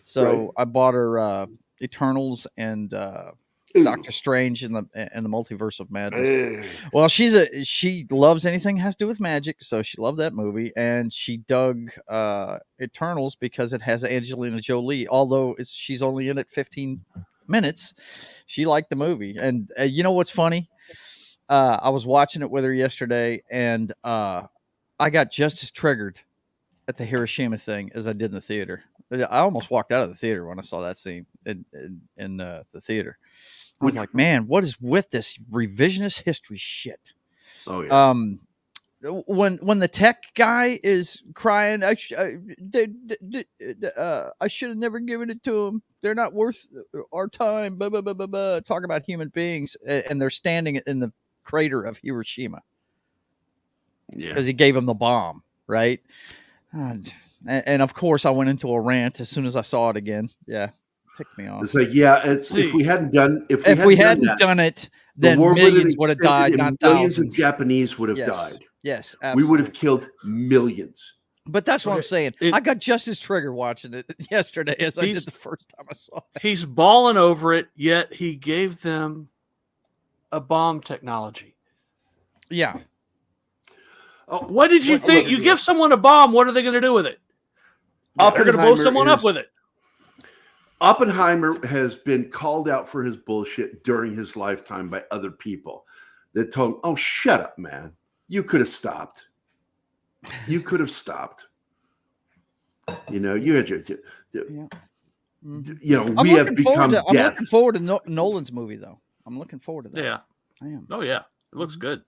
So I bought her Eternals and Doctor Strange in the Multiverse of Madness. Well, she loves anything that has to do with magic, so she loved that movie, and she dug Eternals because it has Angelina Jolie. Although she's only in it 15 minutes, she liked the movie. And you know what's funny? I was watching it with her yesterday, and I got just as triggered at the Hiroshima thing as I did in the theater. I almost walked out of the theater when I saw that scene in the theater. I was like, man, what is with this revisionist history shit? Oh yeah. when the tech guy is crying, I should have never given it to him. They're not worth our time. Blah, blah, blah, blah, blah. Talk about human beings, and they're standing in the crater of Hiroshima. Yeah, because he gave him the bomb, right? And of course, I went into a rant as soon as I saw it again. Yeah, ticked me off. it's like, if we hadn't done done it, then millions would have died, not millions thousands. of Japanese would have died. Yes, absolutely. We would have killed millions. But that's what I'm saying. I got just as triggered watching it yesterday as I did the first time I saw it. He's balling over it, yet he gave them a bomb technology. Yeah. What did you think? You give someone a bomb, what are they going to do with it? They're going to blow someone up with it. Oppenheimer has been called out for his bullshit during his lifetime by other people that told him, "Oh, shut up, man. You could have stopped. You could have stopped. You know, you had your, you know, we have become death." I'm looking forward to Nolan's movie, though. I'm looking forward to that. Yeah. I am. Oh, yeah. It looks good.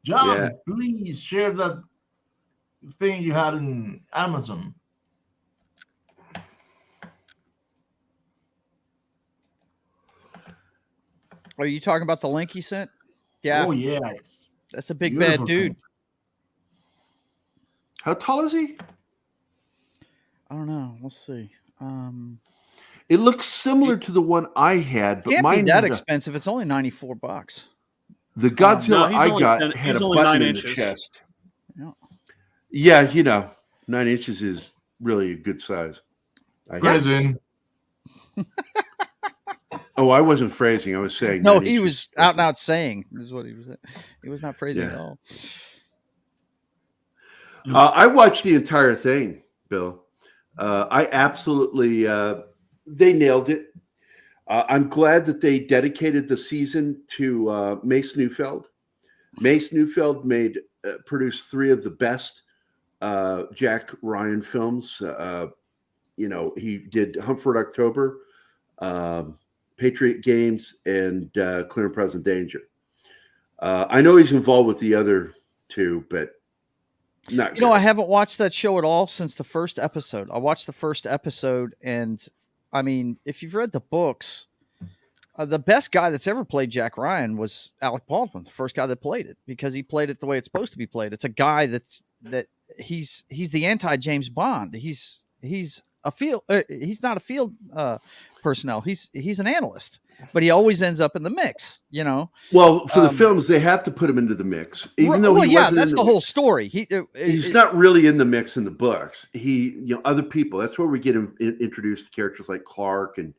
John, please share that thing you had in Amazon. Are you talking about the link he sent? Yeah. Oh, yes. That's a big bad dude. How tall is he? I don't know. Let's see. It looks similar to the one I had, but Can't mine be that expensive. It's only $94. The Godzilla I got had a button in the chest. Yeah, you know, 9 inches is really a good size. Phrasing. Oh, I wasn't phrasing. I was saying. No, he was out and out saying. Is what he was. He was not phrasing at all. I watched the entire thing, Bill. I absolutely. They nailed it. I'm glad that they dedicated the season to Mace Neufeld. Mace Neufeld produced 3 of the best Jack Ryan films. You know, he did Hunt for October, Patriot Games, and Clear and Present Danger. I know he's involved with the other 2, but not. You know, I haven't watched that show at all since the first episode. I watched the first episode, and I mean, if you've read the books, the best guy that's ever played Jack Ryan was Alec Baldwin, the first guy that played it, because he played it the way it's supposed to be played. It's a guy he's the anti James Bond. He's a field. He's not a field personnel. He's an analyst, but he always ends up in the mix. You know. Well, for the films, they have to put him into the mix, even though that's the whole story. He's not really in the mix in the books. Other people. That's where we get him introduced to characters like Clark and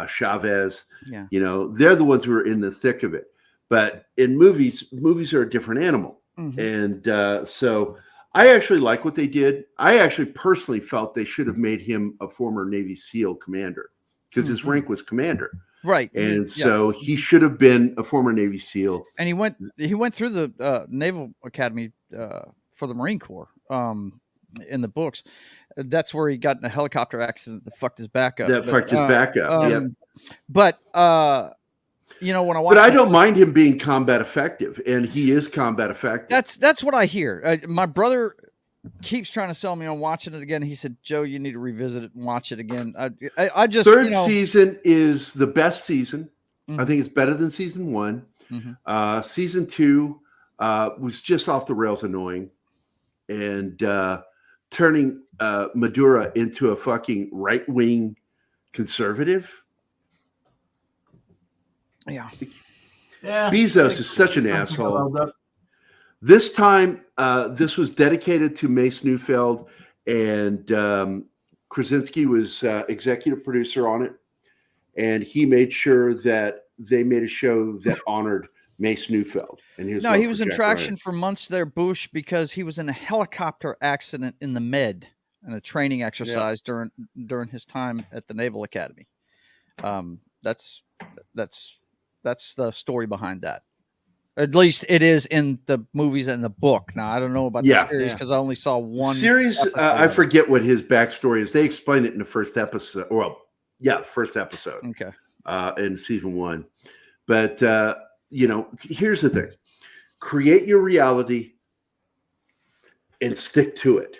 Chavez. Yeah. You know, they're the ones who are in the thick of it. But in movies are a different animal, and so. I actually like what they did. I actually personally felt they should have made him a former Navy SEAL commander because his rank was commander. Right. And so he should have been a former Navy SEAL. And he went through the Naval Academy for the Marine Corps in the books. That's where he got in a helicopter accident that fucked his back up. But you know, when I watch, but I don't mind him being combat effective, and he is combat effective. That's what I hear. My brother keeps trying to sell me on watching it again. He said, "Joe, you need to revisit it and watch it again." I just third season is the best season. I think it's better than season 1. Season 2 was just off the rails, annoying, and turning Madura into a fucking right-wing conservative. Yeah. Bezos is such an asshole. This time, this was dedicated to Mace Neufeld, and Krasinski was executive producer on it, and he made sure that they made a show that honored Mace Neufeld and his. No, he was in traction for months there, Bush, because he was in a helicopter accident in the Med and a training exercise during his time at the Naval Academy. That's the story behind that. At least it is in the movies and the book. Now, I don't know about the series because I only saw one series. I forget what his backstory is. They explain it in the first episode. Well, the first episode. Okay. In season 1. But here's the thing: create your reality and stick to it.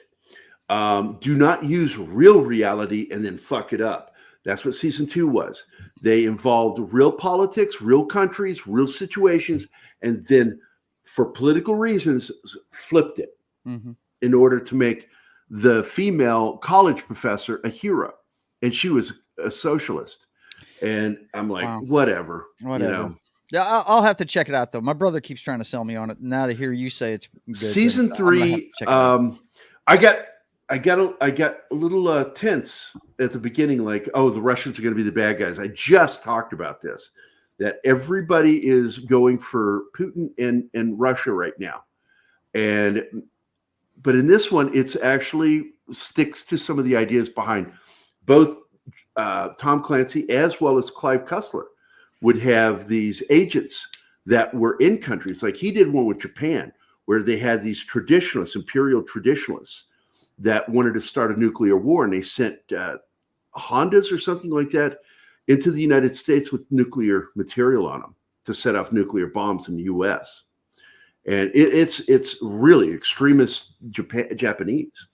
Do not use real reality and then fuck it up. That's what season 2 was. They involved real politics, real countries, real situations, and then for political reasons, flipped it in order to make the female college professor a hero. And she was a socialist. And I'm like, whatever. Yeah, I'll have to check it out, though. My brother keeps trying to sell me on it. Now to hear you say it's good, season 3, I got a little tense at the beginning, like, oh, the Russians are going to be the bad guys. I just talked about this, that everybody is going for Putin and Russia right now. But in this one, it's actually sticks to some of the ideas behind both Tom Clancy as well as Clive Cussler would have these agents that were in countries. Like he did one with Japan, where they had these traditionalists, imperial traditionalists, that wanted to start a nuclear war, and they sent Hondas or something like that into the United States with nuclear material on them to set off nuclear bombs in the U.S. And it's really extremist Japanese.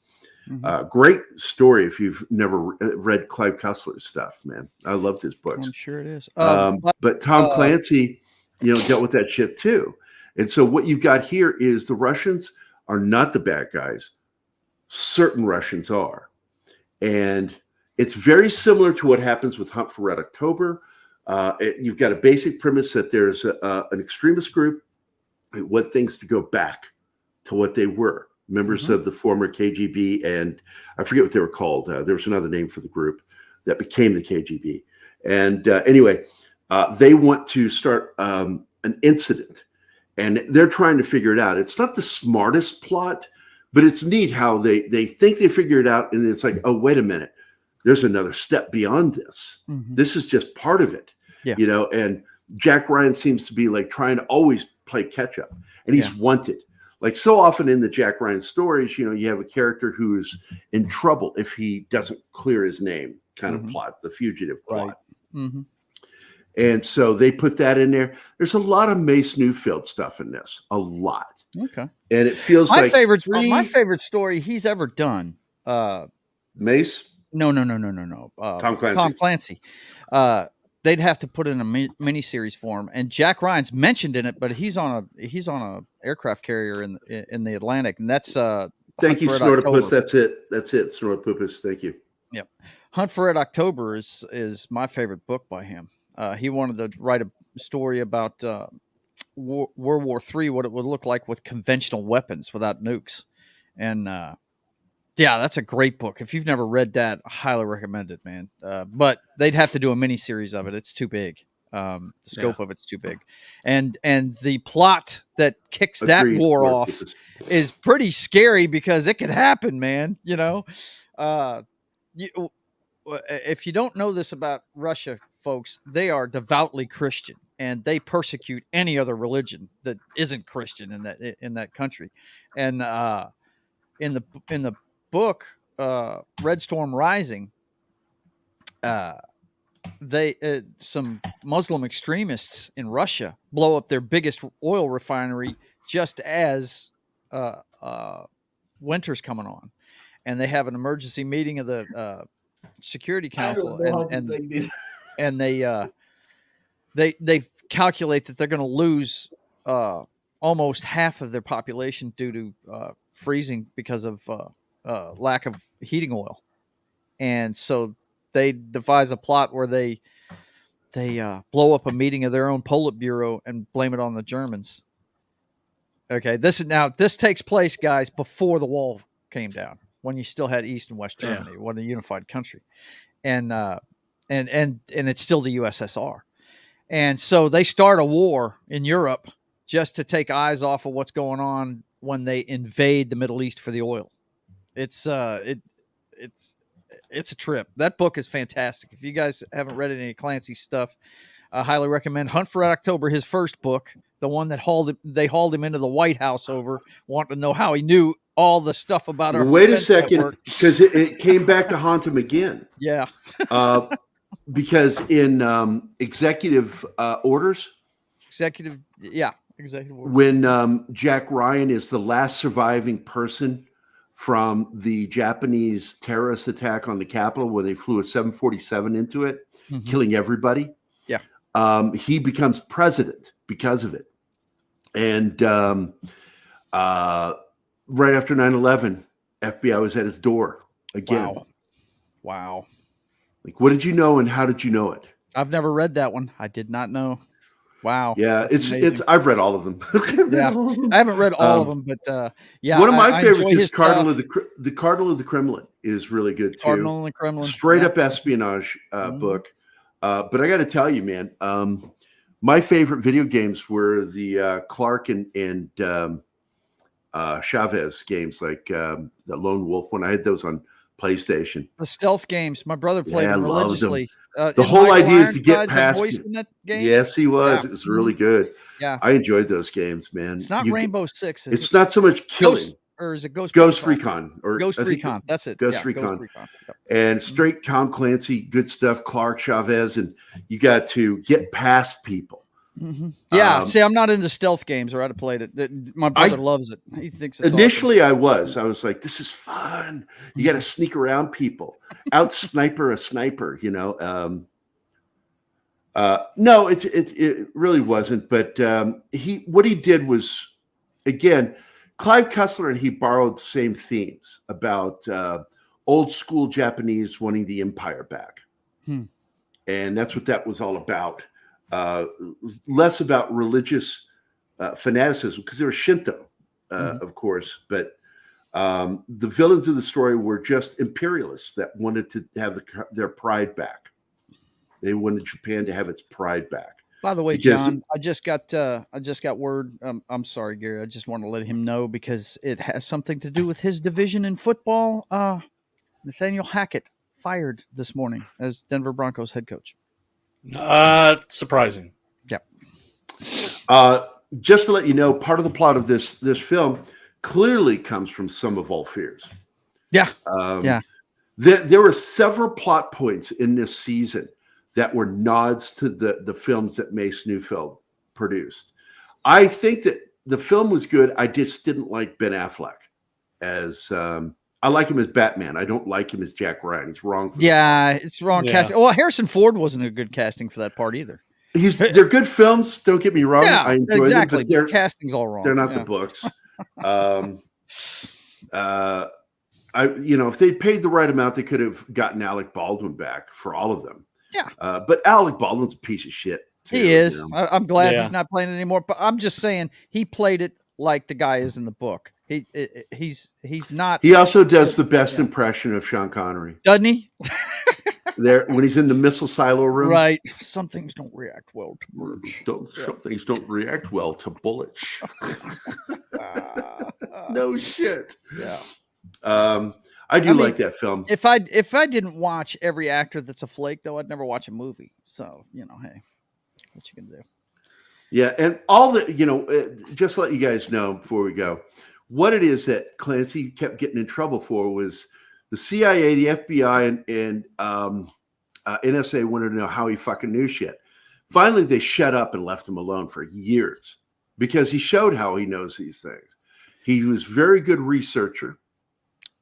Great story if you've never read Clive Cussler's stuff, man. I loved his books. I'm sure it is. But Tom Clancy, dealt with that shit too. And so what you've got here is the Russians are not the bad guys. Certain Russians are. And it's very similar to what happens with Hunt for Red October. You've got a basic premise that there's an extremist group who want things to go back to what they were. Members of the former KGB, and I forget what they were called. There was another name for the group that became the KGB. And anyway, they want to start an incident, and they're trying to figure it out. It's not the smartest plot, but it's neat how they think they figure it out, and it's like, oh, wait a minute. There's another step beyond this. This is just part of it. Yeah. And Jack Ryan seems to be like trying to always play catch up, and he's wanted. Like so often in the Jack Ryan stories, you have a character who's in trouble if he doesn't clear his name kind of plot, the fugitive plot. And so they put that in there. There's a lot of Mace Newfield stuff in this, a lot. Okay. And it feels my like my favorite story he's ever done. Mace? No. Tom Clancy. Tom Clancy. They'd have to put in a miniseries for him, and Jack Ryan's mentioned in it, but he's on a aircraft carrier in the Atlantic, and that's thank you, Snortopus. That's it, Snortopus. Thank you. Yep. Hunt for Red October is my favorite book by him. He wanted to write a story about World War III, what it would look like with conventional weapons without nukes, and yeah, that's a great book. If you've never read that, I highly recommend it, man. But they'd have to do a mini series of it. It's too big. The scope of it's too big, and the plot that kicks that war off is pretty scary because it could happen, man. If you don't know this about Russia, folks, they are devoutly Christian, and they persecute any other religion that isn't Christian in that country. And in the book Red Storm Rising, some Muslim extremists in Russia blow up their biggest oil refinery just as winter's coming on, and they have an emergency meeting of the Security Council, and they calculate that they're going to lose almost half of their population due to freezing because of lack of heating oil. And so they devise a plot where they blow up a meeting of their own Politburo and blame it on the Germans. Okay, this takes place, guys, before the wall came down, when you still had East and West Germany, one a unified country, and it's still the USSR. And so they start a war in Europe just to take eyes off of what's going on when they invade the Middle East for the oil. It's a trip. That book is fantastic. If you guys haven't read any Clancy stuff, I highly recommend Hunt for Red October, his first book, the one that they hauled him into the White House over, wanting to know how he knew all the stuff about our Wait a second, because it came back to haunt him again. Yeah. Because in executive orders, executive order. When Jack Ryan is the last surviving person from the Japanese terrorist attack on the Capitol, where they flew a 747 into it, killing everybody. Yeah. He becomes president because of it. And right after 9/11, FBI was at his door again. Wow. Like, what did you know and how did you know it? I've never read that one. I did not know. Wow. Yeah, That's it's I've read all of them. Yeah, I haven't read all of them, but yeah. One of my I favorites enjoy is his Cardinal stuff. of the Cardinal of the Kremlin is really good too. Cardinal and the Kremlin. Straight Yeah. up espionage book. But I got to tell you, man, my favorite video games were the Clark and Chavez games, like the Lone Wolf one. I had those on PlayStation. The stealth games. My brother played Yeah, I them loved them. religiously. The whole Michael idea is to get Ironside's past. voice in that game? Yes, he was. Yeah. It was really good. Yeah. I enjoyed those games, man. It's not You- Rainbow Six. Is It's it? not so much killing. Ghost, or is it Ghost Recon? Or Ghost I think Recon. That's it. Ghost Yeah, Recon. Ghost Recon. Yep. And straight Tom Clancy, good stuff. Clark, Chavez, and you got to get past people. Yeah. See, I'm not into stealth games, or I'd have played it. My brother loves it. He thinks it's Initially, I was like, this is fun. You got to sneak around people, out sniper a sniper. You know. No, it really wasn't. But what he did was, again, Clive Cussler and he borrowed the same themes about old school Japanese wanting the empire back, and that's what that was all about. Less about religious fanaticism, because they were Shinto, of course, but the villains of the story were just imperialists that wanted to have their pride back. They wanted Japan to have its pride back. By the way, Because- John, I just got word. I'm sorry, Gary. I just want to let him know because it has something to do with his division in football. Nathaniel Hackett fired this morning as Denver Broncos head coach. Surprising. Yep. Just to let you know, part of the plot of this film clearly comes from Sum of All Fears. Yeah. Yeah. There were several plot points in this season that were nods to the films that Mace Neufeld produced. I think that the film was good. I just didn't like Ben Affleck as I like him as Batman. I don't like him as Jack Ryan. He's wrong. It's wrong casting. Well, Harrison Ford wasn't a good casting for that part either. They're good films. Don't get me wrong. Yeah, I enjoy exactly. them, but The casting's all wrong. They're not the books. If they paid the right amount, they could have gotten Alec Baldwin back for all of them. Yeah. But Alec Baldwin's a piece of shit. Too, He is. you know? I'm glad he's not playing it anymore. But I'm just saying he played it like the guy is in the book. He's not. He also does the best impression of Sean Connery, doesn't he? There when he's in the missile silo room. Right. Some things don't react well to bullets. Some things don't react well to bullets. No shit. Yeah. I mean, like that film. If I didn't watch every actor that's a flake, though, I'd never watch a movie. So hey, what you can do? Yeah, and all the just to let you guys know before we go, what it is that Clancy kept getting in trouble for was the CIA, the FBI, and NSA wanted to know how he fucking knew shit. Finally, they shut up and left him alone for years because he showed how he knows these things. He was a very good researcher.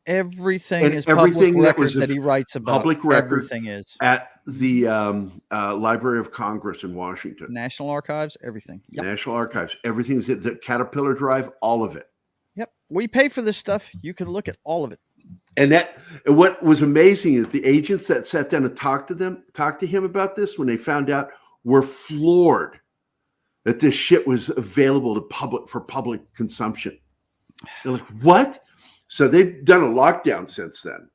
Everything and is everything public that was record that he writes about. Public record. Everything is at the Library of Congress in Washington, National Archives. Everything. Yep. National Archives. Everything's at the Caterpillar Drive. All of it. Yep. We pay for this stuff. You can look at all of it. And what was amazing is the agents that sat down and talked to him about this when they found out were floored that this shit was available for public consumption. They're like, what? So they've done a lockdown since then.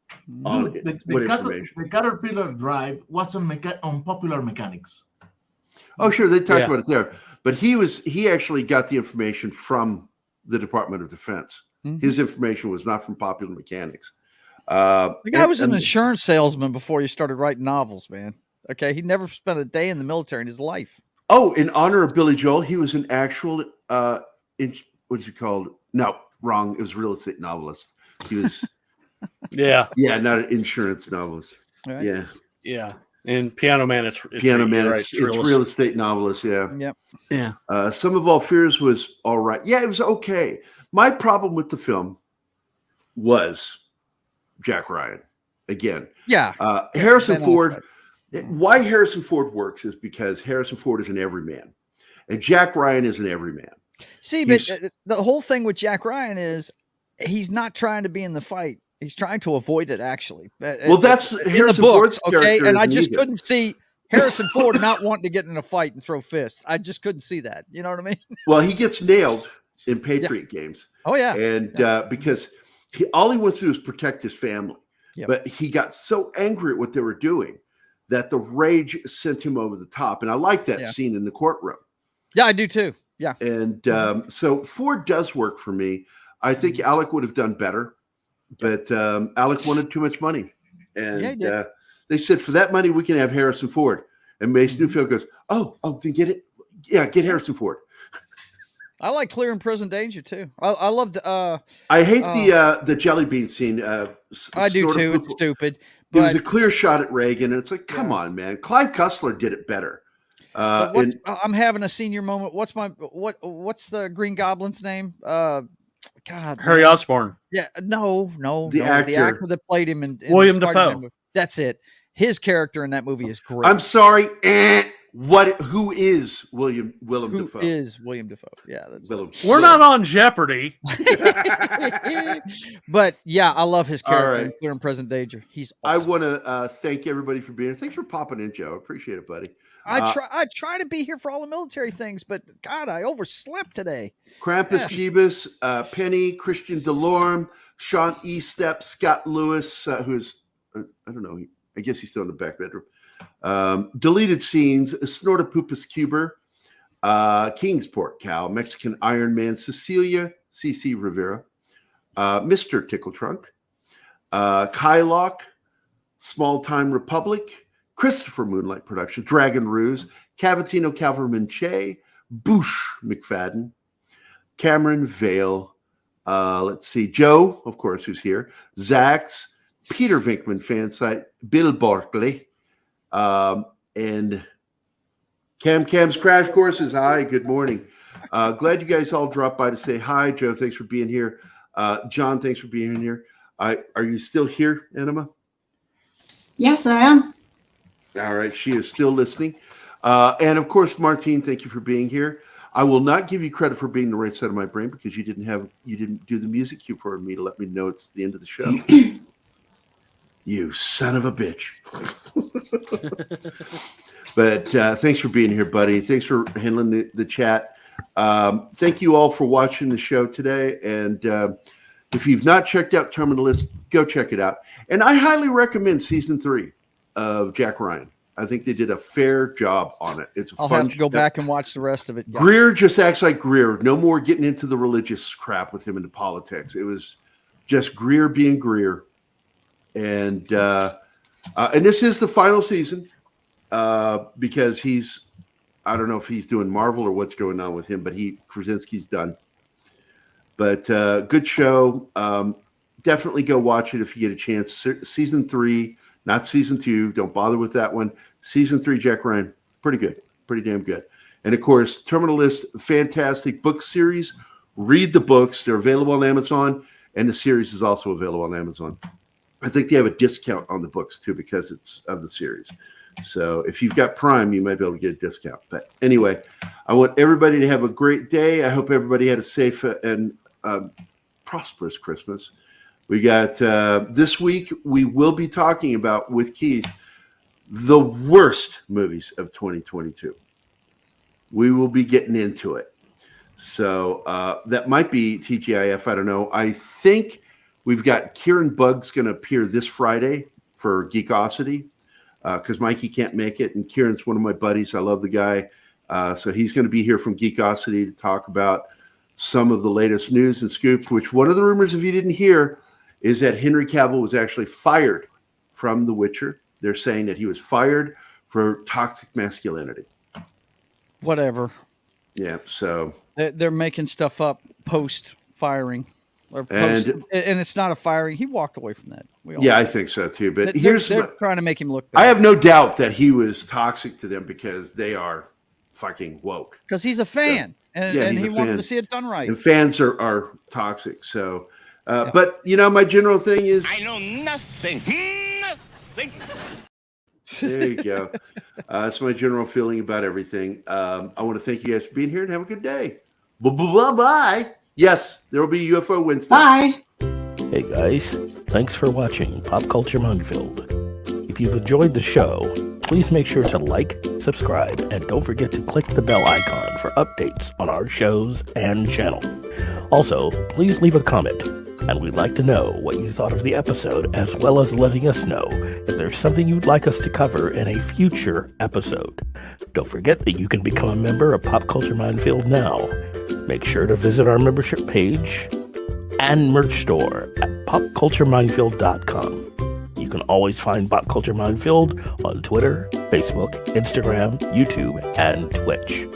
On information. The Caterpillar Drive was on Popular Mechanics. Oh, sure, they talked about it there. But he actually got the information from the Department of Defense. Mm-hmm. His information was not from Popular Mechanics. The guy was an insurance salesman before he started writing novels, man. Okay, he never spent a day in the military in his life. Oh, in honor of Billy Joel, he was an actual what's it called? No, wrong. It was real estate novelist. He was not an insurance novelist. Right. Yeah. Yeah. In Piano Man, it's Piano Man, right, it's real estate novelist. Yeah. Yep. Yeah. Some of All Fears was all right. Yeah, it was okay. My problem with the film was Jack Ryan again. Yeah. Harrison Ben Ford. Affleck. Why Harrison Ford works is because Harrison Ford is an everyman, and Jack Ryan is an everyman. See, but the whole thing with Jack Ryan is he's not trying to be in the fight. He's trying to avoid it, actually. Well, that's in Harrison the books, Ford's character. And I isn't just either. couldn't see Harrison Ford not wanting to get in a fight and throw fists. I just couldn't see that. You know what I mean? Well, he gets nailed in Patriot games. Oh, yeah. And because all he wants to do is protect his family. Yep. But he got so angry at what they were doing that the rage sent him over the top. And I like that scene in the courtroom. Yeah, I do too. Yeah. And so Ford does work for me. I think Alec would have done better, but Alec wanted too much money. And they said, for that money, we can have Harrison Ford. And Mace Newfield goes, oh, then get it. Yeah, get Harrison Ford. I like Clear and Present Danger too. I loved. I hate the jelly bean scene. I do too. It's stupid. It was a clear shot at Reagan, and it's like, come on, man. Clyde Cussler did it better. I'm having a senior moment. What's the Green Goblin's name? God, Harry Osborn. Yeah, no, the actor that played him in William Spider-Man Dafoe. movie. That's it. His character in that movie is great. I'm sorry. Who is Willem Dafoe? Who is William Dafoe? Yeah, that's We're not on Jeopardy. But yeah, I love his character right. in Clear and Present Danger. He's I awesome. want to thank everybody for being here. Thanks for popping in, Joe. I appreciate it, buddy. I try to be here for all the military things, but God, I overslept today. Krampus, Jeebus, Penny, Christian Delorme, Sean Estep, Scott Lewis, who's I don't know. I guess he's still in the back bedroom. Deleted Scenes, Snortopupus Cuber, Kingsport Cal, Mexican Iron Man, Cecilia, CC Rivera, Mr. Tickle Trunk, Kylock, Small Time Republic, Christopher Moonlight Production, Dragon Ruse, Cavatino Calverman Che, Boosh McFadden, Cameron Vale, let's see, Joe, of course, who's here, Zax, Peter Vinkman Fansite, Bill Barkley, and Cam's Crash Courses. Hi, good morning. Glad you guys all dropped by to say hi. Joe, thanks for being here. John, thanks for being here. Are you still here, Enema? Yes, I am. All right, she is still listening. And of course, Martine, thank you for being here. I will not give you credit for being the right side of my brain because you didn't do the music cue for me to let me know it's the end of the show. You son of a bitch. But thanks for being here, buddy. Thanks for handling the chat. Thank you all for watching the show today. And if you've not checked out Terminal List, go check it out. And I highly recommend season 3 of Jack Ryan. I think they did a fair job on it. It's I'll fun have to go back and watch the rest of it. Yeah. Greer just acts like Greer. No more getting into the religious crap with him into politics. It was just Greer being Greer. And this is the final season because I don't know if he's doing Marvel or what's going on with him, but Krasinski's done. But good show. Definitely go watch it if you get a chance. Season 3, not season 2. Don't bother with that one. Season 3, Jack Ryan, pretty good, pretty damn good. And of course, Terminal List, fantastic book series. Read the books; they're available on Amazon, and the series is also available on Amazon. I think they have a discount on the books too because it's of the series. So if you've got Prime, you might be able to get a discount. But anyway, I want everybody to have a great day. I hope everybody had a safe and prosperous Christmas. We got this week, we will be talking about, with Keith, the worst movies of 2022. We will be getting into it. So that might be TGIF. I don't know. I think we've got Kieran Bugg's going to appear this Friday for Geekosity because Mikey can't make it. And Kieran's one of my buddies. I love the guy. So he's going to be here from Geekosity to talk about some of the latest news and scoops, which one of the rumors, if you didn't hear, is that Henry Cavill was actually fired from The Witcher. They're saying that he was fired for toxic masculinity. Whatever. Yeah, so they're making stuff up post firing. Or And- and it's not a firing. He walked away from that. We all Yeah, know. I think so too. But They're here's trying to make him look bad. I have no doubt that he was toxic to them because they are fucking woke. Because he's a fan, and he's he a wanted fan. to see it done right. And fans are toxic. So, but my general thing is I know nothing. Nothing. there you go. That's my general feeling about everything. I want to thank you guys for being here and have a good day. Bye. Yes, there will be UFO Wednesday. Bye. Hey guys, thanks for watching Pop Culture Minefield. If you've enjoyed the show, please make sure to like, subscribe, and don't forget to click the bell icon for updates on our shows and channel. Also, please leave a comment, and we'd like to know what you thought of the episode, as well as letting us know if there's something you'd like us to cover in a future episode. Don't forget that you can become a member of Pop Culture Minefield now. Make sure to visit our membership page and merch store at popcultureminefield.com. You can always find Pop Culture Minefield on Twitter, Facebook, Instagram, YouTube, and Twitch.